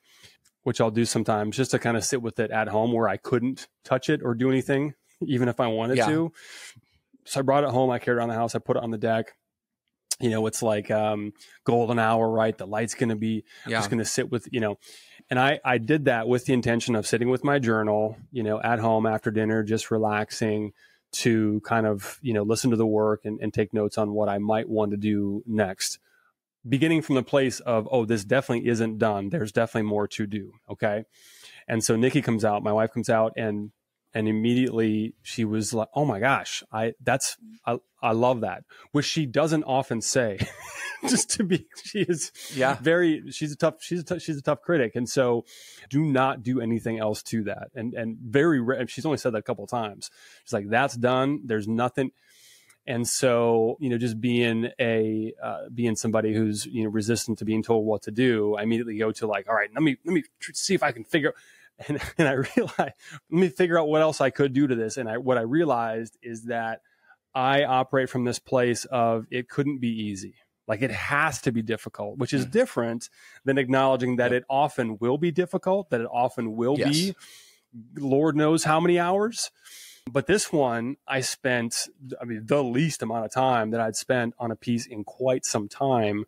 which I'll do sometimes just to kind of sit with it at home where I couldn't touch it or do anything, even if I wanted to. So I brought it home. I carried it around the house. I put it on the deck. It's like golden hour, right? The light's going to be just going to sit with, and I did that with the intention of sitting with my journal, at home after dinner, just relaxing to kind of, listen to the work and take notes on what I might want to do next. Beginning from the place of, oh, this definitely isn't done. There's definitely more to do. Okay. And so Nikki comes out, my wife comes out and immediately she was like, oh my gosh, I love that, which she doesn't often say. She's a tough critic. And so do not do anything else to that. And she's only said that a couple of times. She's like, that's done. There's nothing. And so, just being somebody who's, resistant to being told what to do, I immediately go to like, all right, let me see if I can figure out. And I realized, let me figure out what else I could do to this. And what I realized is that I operate from this place of it couldn't be easy. Like it has to be difficult, which is different than acknowledging that it often will be difficult, that it often will be, Lord knows how many hours. But this one, I spent, the least amount of time that I'd spent on a piece in quite some time,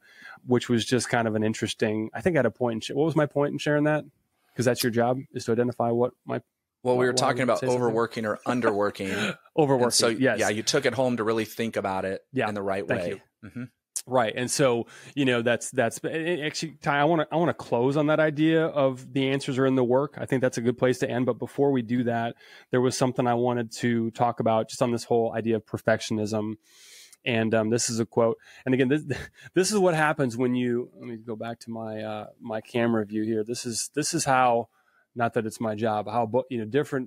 which was just kind of an interesting, I think I had a point. What was my point in sharing that? Because that's your job, is to identify what my... Well, we were talking about overworking or underworking. Overworking, so, yes. Yeah, you took it home to really think about it in the right way. Thank you. Mm-hmm. Right. And so, that's actually, Ty, I want to close on that idea of the answers are in the work. I think that's a good place to end. But before we do that, there was something I wanted to talk about just on this whole idea of perfectionism. And this is a quote. And again, this is what happens when let me go back to my my camera view here. This is how, not that it's my job, how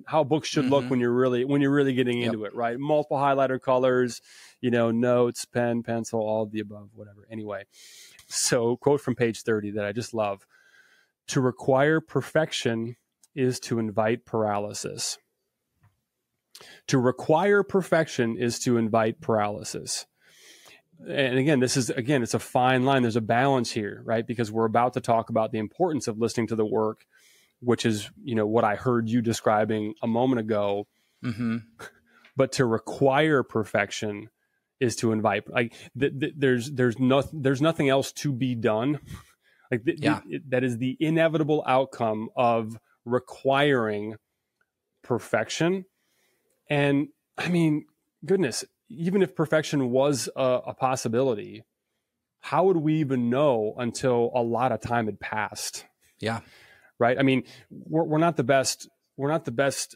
how books should look when you're really getting into it, right? Multiple highlighter colors, notes, pen, pencil, all of the above, whatever. Anyway, so quote from page 30 that I just love: "To require perfection is to invite paralysis." To require perfection is to invite paralysis. And again, it's a fine line. There's a balance here, right? Because we're about to talk about the importance of listening to the work, which is, what I heard you describing a moment ago. Mm-hmm. But to require perfection is to invite, like there's nothing else to be done. Like Yeah. that is the inevitable outcome of requiring perfection. And I mean, goodness, even if perfection was a possibility, how would we even know until a lot of time had passed? Yeah. Right. I mean, we're not the best. We're not the best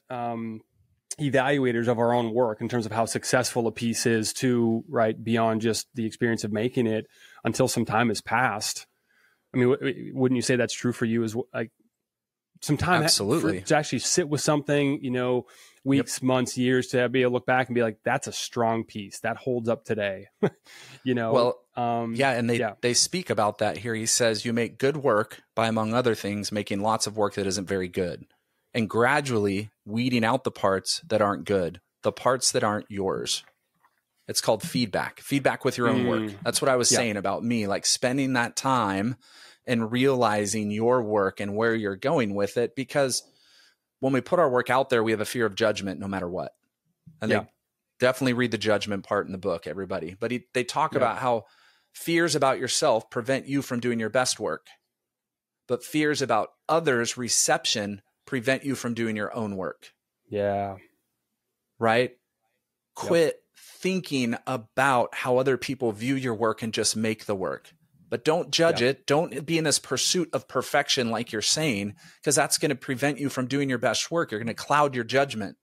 evaluators of our own work in terms of how successful a piece is to, right, beyond just the experience of making it until some time has passed. I mean, wouldn't you say that's true for you as like some time Absolutely. to actually sit with something, you know, weeks, months, years to be able to look back and be like, that's a strong piece that holds up today, you know? Well, yeah. And they speak about that here. He says, you make good work by, among other things, making lots of work that isn't very good, and gradually weeding out the parts that aren't good, the parts that aren't yours. It's called feedback with your own work. That's what I was saying about me, like spending that time and realizing your work and where you're going with it. Because when we put our work out there, we have a fear of judgment no matter what. And they definitely read the judgment part in the book, everybody. But they talk about how fears about yourself prevent you from doing your best work, but fears about others' reception prevent you from doing your own work. Yeah. Right? Quit thinking about how other people view your work and just make the work. But don't judge it. Don't be in this pursuit of perfection like you're saying, because that's going to prevent you from doing your best work. You're going to cloud your judgment.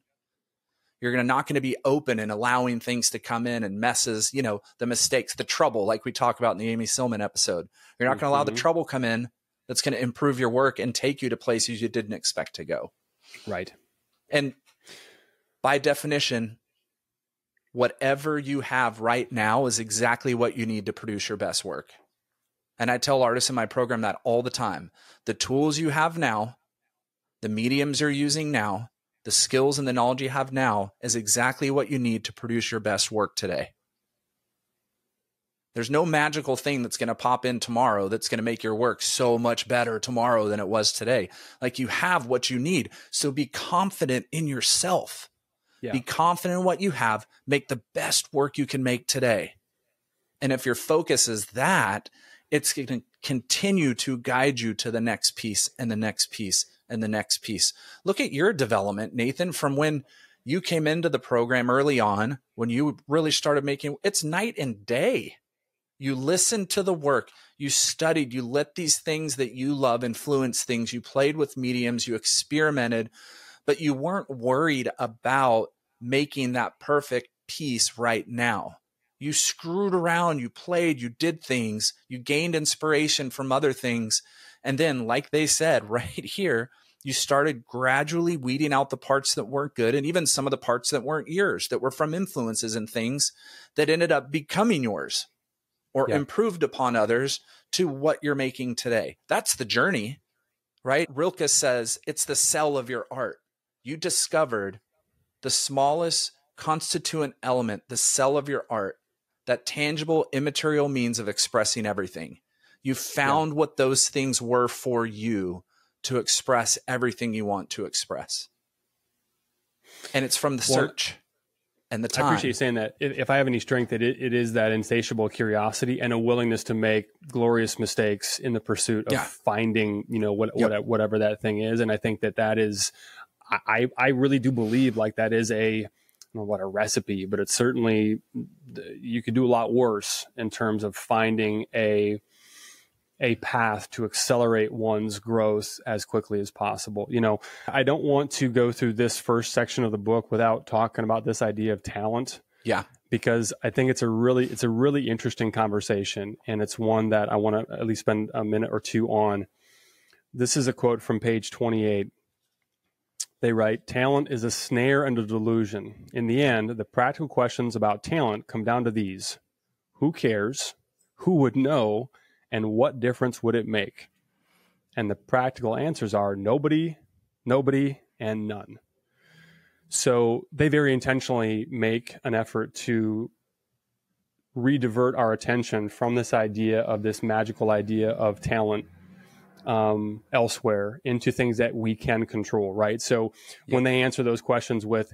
You're not going to be open and allowing things to come in and messes, you know, the mistakes, the trouble, like we talk about in the Amy Silman episode. You're not going to allow the trouble come in that's going to improve your work and take you to places you didn't expect to go. Right. And by definition, whatever you have right now is exactly what you need to produce your best work. And I tell artists in my program that all the time. The tools you have now, the mediums you're using now, the skills and the knowledge you have now is exactly what you need to produce your best work today. There's no magical thing that's going to pop in tomorrow that's going to make your work so much better tomorrow than it was today. Like, you have what you need. So be confident in yourself. Yeah. Be confident in what you have. Make the best work you can make today. And if your focus is that, it's going to continue to guide you to the next piece and the next piece and the next piece. Look at your development, Nathan, from when you came into the program early on, when you really started making, it's night and day. You listened to the work, you studied, you let these things that you love influence things. You played with mediums, you experimented, but you weren't worried about making that perfect piece right now. You screwed around, you played, you did things, you gained inspiration from other things. And then, like they said right here, you started gradually weeding out the parts that weren't good, and even some of the parts that weren't yours, that were from influences and things that ended up becoming yours or improved upon others to what you're making today. That's the journey, right? Rilke says it's the cell of your art. You discovered the smallest constituent element, the cell of your art, that tangible, immaterial means of expressing everything. You found what those things were for you to express everything you want to express. And it's from the search and the time. I appreciate you saying that. If I have any strength, it is that insatiable curiosity and a willingness to make glorious mistakes in the pursuit of finding, you know, whatever that thing is. And I think that is, I really do believe like that is a recipe, but it's certainly, you could do a lot worse in terms of finding a path to accelerate one's growth as quickly as possible. You know, I don't want to go through this first section of the book without talking about this idea of talent. Yeah. Because I think it's a really interesting conversation, and it's one that I want to at least spend a minute or two on. This is a quote from page 28. They write, "Talent is a snare and a delusion. In the end, the practical questions about talent come down to these: who cares? Who would know? And what difference would it make?" And the practical answers are nobody, and none. So they very intentionally make an effort to redivert our attention from this idea of this magical idea of talent elsewhere into things that we can control, right? So when they answer those questions with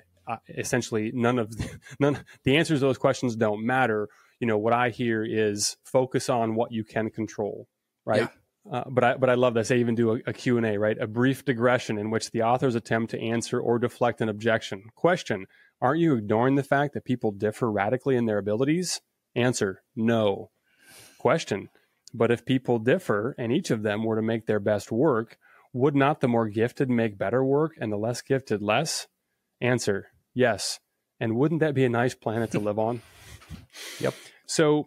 essentially the answers to those questions don't matter. You know, what I hear is focus on what you can control, right? But I love this. They even do a Q&A, right? A brief digression in which the authors attempt to answer or deflect an objection. Question: aren't you ignoring the fact that people differ radically in their abilities? Answer: no. Question: but if people differ and each of them were to make their best work, would not the more gifted make better work and the less gifted less? Answer: yes. And wouldn't that be a nice planet to live on? Yep. So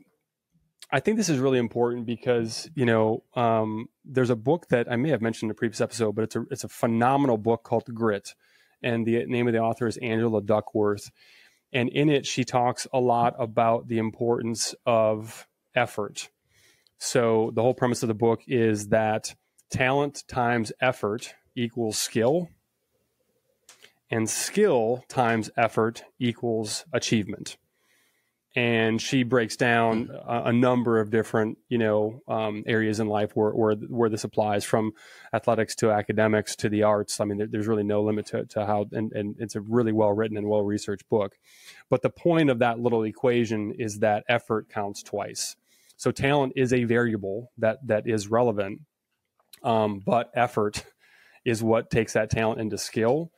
I think this is really important because, there's a book that I may have mentioned in a previous episode, but it's a phenomenal book called Grit. And the name of the author is Angela Duckworth. And in it, she talks a lot about the importance of effort. So the whole premise of the book is that talent times effort equals skill, and skill times effort equals achievement. And she breaks down a number of different, areas in life where this applies, from athletics to academics to the arts. I mean, there's really no limit to how, and it's a really well-written and well-researched book. But the point of that little equation is that effort counts twice. So talent is a variable that is relevant, but effort is what takes that talent into skill.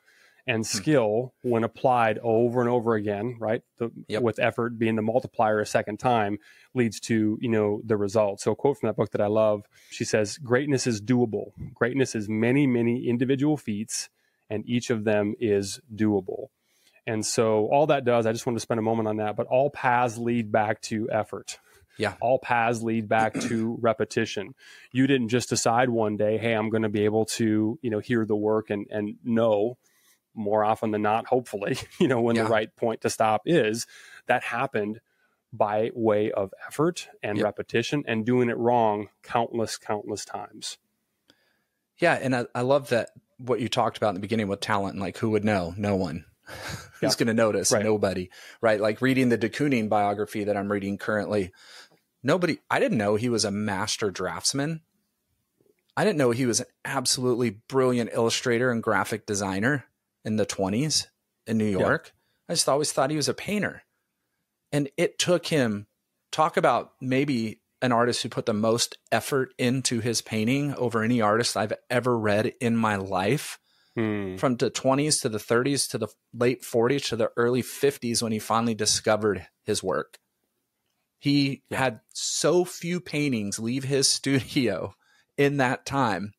And skill, when applied over and over again, right, with effort being the multiplier a second time, leads to, the result. So a quote from that book that I love, she says, "Greatness is doable. Greatness is many, many individual feats, and each of them is doable." And so all that does, I just wanted to spend a moment on that, but all paths lead back to effort. Yeah. All paths lead back to repetition. You didn't just decide one day, hey, I'm going to be able to, hear the work and know more often than not, hopefully, when the right point to stop is. That happened by way of effort and repetition, and doing it wrong countless times. Yeah. And I love that what you talked about in the beginning with talent, and like, who would know? No one. Who's going to notice? Right. Nobody. Right. Like reading the de Kooning biography that I'm reading currently. I didn't know he was a master draftsman. I didn't know he was an absolutely brilliant illustrator and graphic designer in the 1920s in New York. I just always thought he was a painter. And it took him, talk about maybe an artist who put the most effort into his painting over any artist I've ever read in my life. From the 20s to the 30s to the late 40s to the early 50s, when he finally discovered his work. He had so few paintings leave his studio in that time,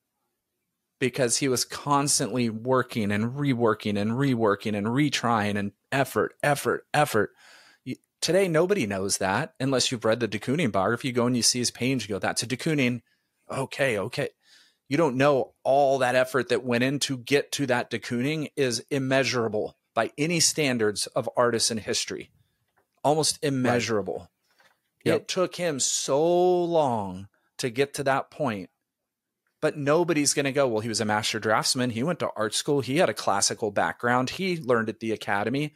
because he was constantly working and reworking and reworking and retrying, and effort. Today, nobody knows that unless you've read the de Kooning biography. You go and you see his paintings, you go, that's a de Kooning. Okay. You don't know all that effort that went in to get to that de Kooning is immeasurable by any standards of artists in history. Almost immeasurable. Right. It took him so long to get to that point. But nobody's going to go, well, he was a master draftsman. He went to art school. He had a classical background. He learned at the academy.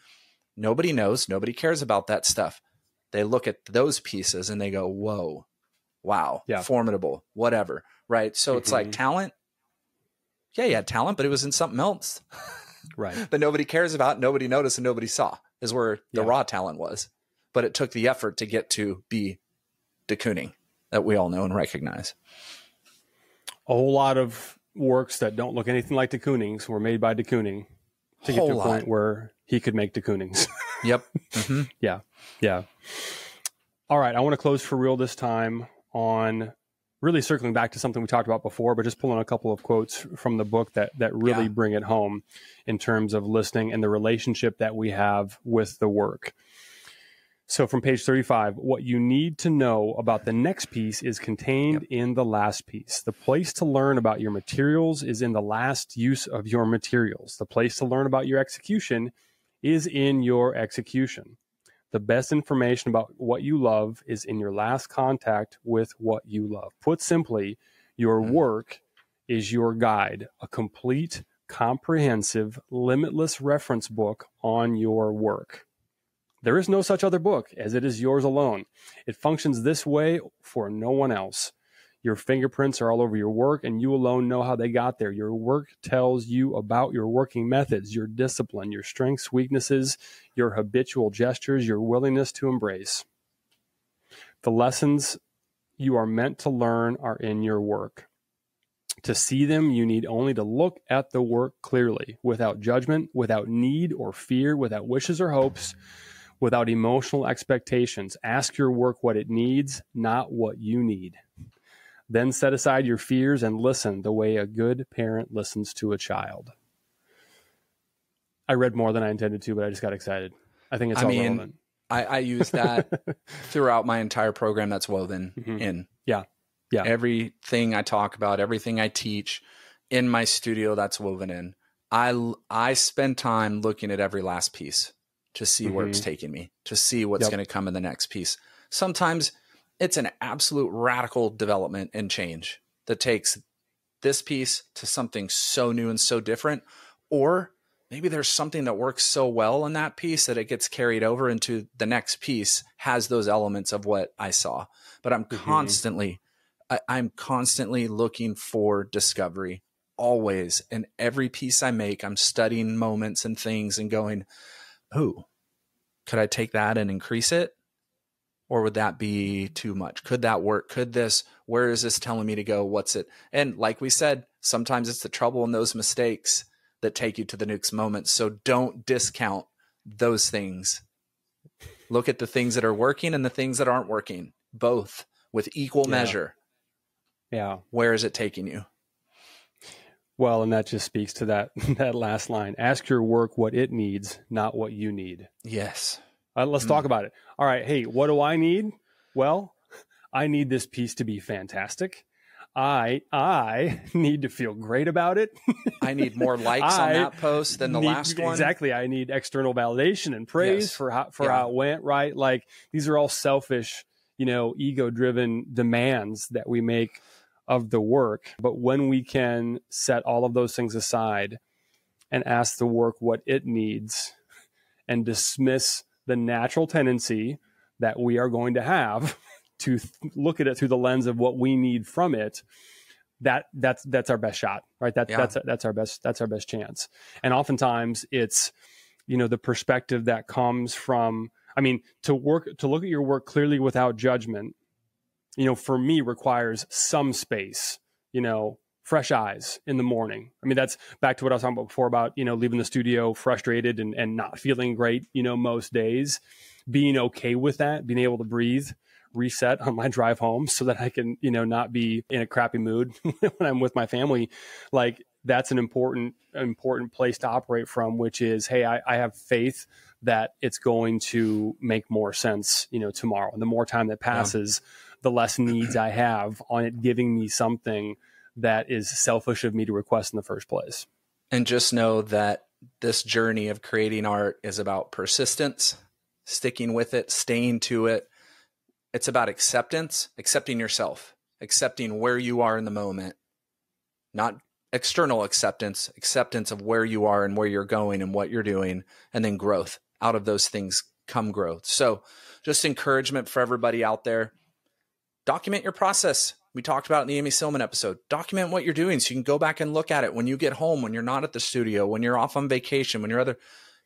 Nobody knows. Nobody cares about that stuff. They look at those pieces and they go, whoa, wow, formidable, whatever. Right. So it's like talent. Yeah, he had talent, but it was in something else. Right. That nobody cares about, nobody noticed, and nobody saw, is where the raw talent was. But it took the effort to get to be de Kooning that we all know and recognize. A whole lot of works that don't look anything like de Kooning's were made by de Kooning to get to a point where he could make de Kooning's. Yep. Yeah. All right. I want to close for real this time on really circling back to something we talked about before, but just pulling a couple of quotes from the book that really bring it home in terms of listening and the relationship that we have with the work. So from page 35, what you need to know about the next piece is contained in the last piece. The place to learn about your materials is in the last use of your materials. The place to learn about your execution is in your execution. The best information about what you love is in your last contact with what you love. Put simply, your work is your guide, a complete, comprehensive, limitless reference book on your work. There is no such other book, as it is yours alone. It functions this way for no one else. Your fingerprints are all over your work, and you alone know how they got there. Your work tells you about your working methods, your discipline, your strengths, weaknesses, your habitual gestures, your willingness to embrace. The lessons you are meant to learn are in your work. To see them, you need only to look at the work clearly, without judgment, without need or fear, without wishes or hopes, without emotional expectations. Ask your work what it needs, not what you need. Then set aside your fears and listen the way a good parent listens to a child. I read more than I intended to, but I just got excited. I think it's all relevant. I use that throughout my entire program that's woven in. Yeah. Everything I talk about, everything I teach in my studio, that's woven in. I spend time looking at every last piece to see where it's taking me, to see what's going to come in the next piece. Sometimes it's an absolute radical development and change that takes this piece to something so new and so different. Or maybe there's something that works so well in that piece that it gets carried over into the next piece, has those elements of what I saw. But I'm constantly looking for discovery, always. And every piece I make, I'm studying moments and things and going, oh, could I take that and increase it? Or would that be too much? Could that work? Could this, where is this telling me to go? What's it? And like we said, sometimes it's the trouble in those mistakes that take you to the next moment. So don't discount those things. Look at the things that are working and the things that aren't working, both with equal measure. Yeah. Where is it taking you? Well, and that just speaks to that last line. Ask your work what it needs, not what you need. Yes. Let's talk about it. All right. Hey, what do I need? Well, I need this piece to be fantastic. I need to feel great about it. I need more likes on that post than the last one. Exactly. I need external validation and praise for how it went, right? Like, these are all selfish, ego-driven demands that we make of the work. But when we can set all of those things aside and ask the work what it needs and dismiss the natural tendency that we are going to have to look at it through the lens of what we need from it, that's our best shot, right? That's our best chance. And oftentimes it's, the perspective that comes from, to look at your work clearly without judgment, for me requires some space, fresh eyes in the morning. That's back to what I was talking about before about, leaving the studio frustrated and not feeling great, most days, being okay with that, being able to breathe, reset on my drive home so that I can, not be in a crappy mood when I'm with my family. Like, that's an important place to operate from, which is, hey, I have faith that it's going to make more sense, tomorrow. And the more time that passes, the less needs I have on it giving me something that is selfish of me to request in the first place. And just know that this journey of creating art is about persistence, sticking with it, staying to it. It's about acceptance, accepting yourself, accepting where you are in the moment, not external acceptance of where you are and where you're going and what you're doing, and then growth. Out of those things come growth. So just encouragement for everybody out there. Document your process. We talked about in the Amy Silman episode. Document what you're doing so you can go back and look at it when you get home, when you're not at the studio, when you're off on vacation, when you're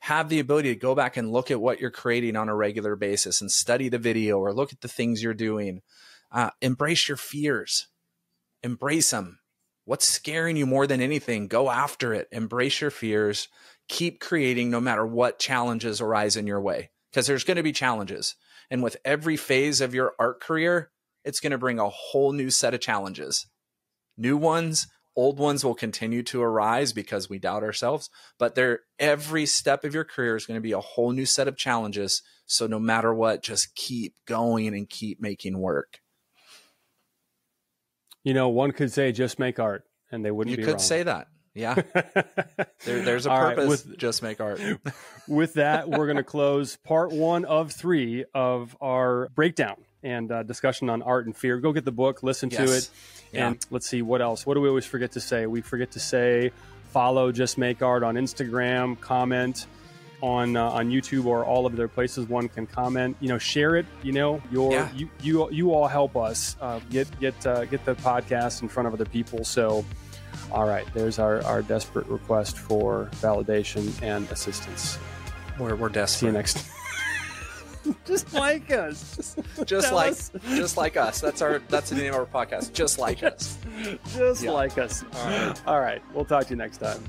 have the ability to go back and look at what you're creating on a regular basis and study the video or look at the things you're doing. Embrace your fears. Embrace them. What's scaring you more than anything? Go after it. Embrace your fears. Keep creating no matter what challenges arise in your way, because there's going to be challenges. And with every phase of your art career, it's going to bring a whole new set of challenges. New ones, old ones will continue to arise because we doubt ourselves, but every step of your career is going to be a whole new set of challenges. So no matter what, just keep going and keep making work. One could say just make art, and they wouldn't be wrong. You could say that. Yeah. There's a purpose. Just make art. With that, we're going to close part 1 of 3 of our breakdown and discussion on art and fear. Go get the book, listen to it. Yeah. And let's see what else. What do we always forget to say? We forget to say follow Just Make Art on Instagram, comment on YouTube or all of their places one can comment. Share it. You all help us get the podcast in front of other people. So, all right, there's our desperate request for validation and assistance. We're desperate. See you next. Just like us. Just like us. That's the name of our podcast. Just like us. Just like us. All right. We'll talk to you next time.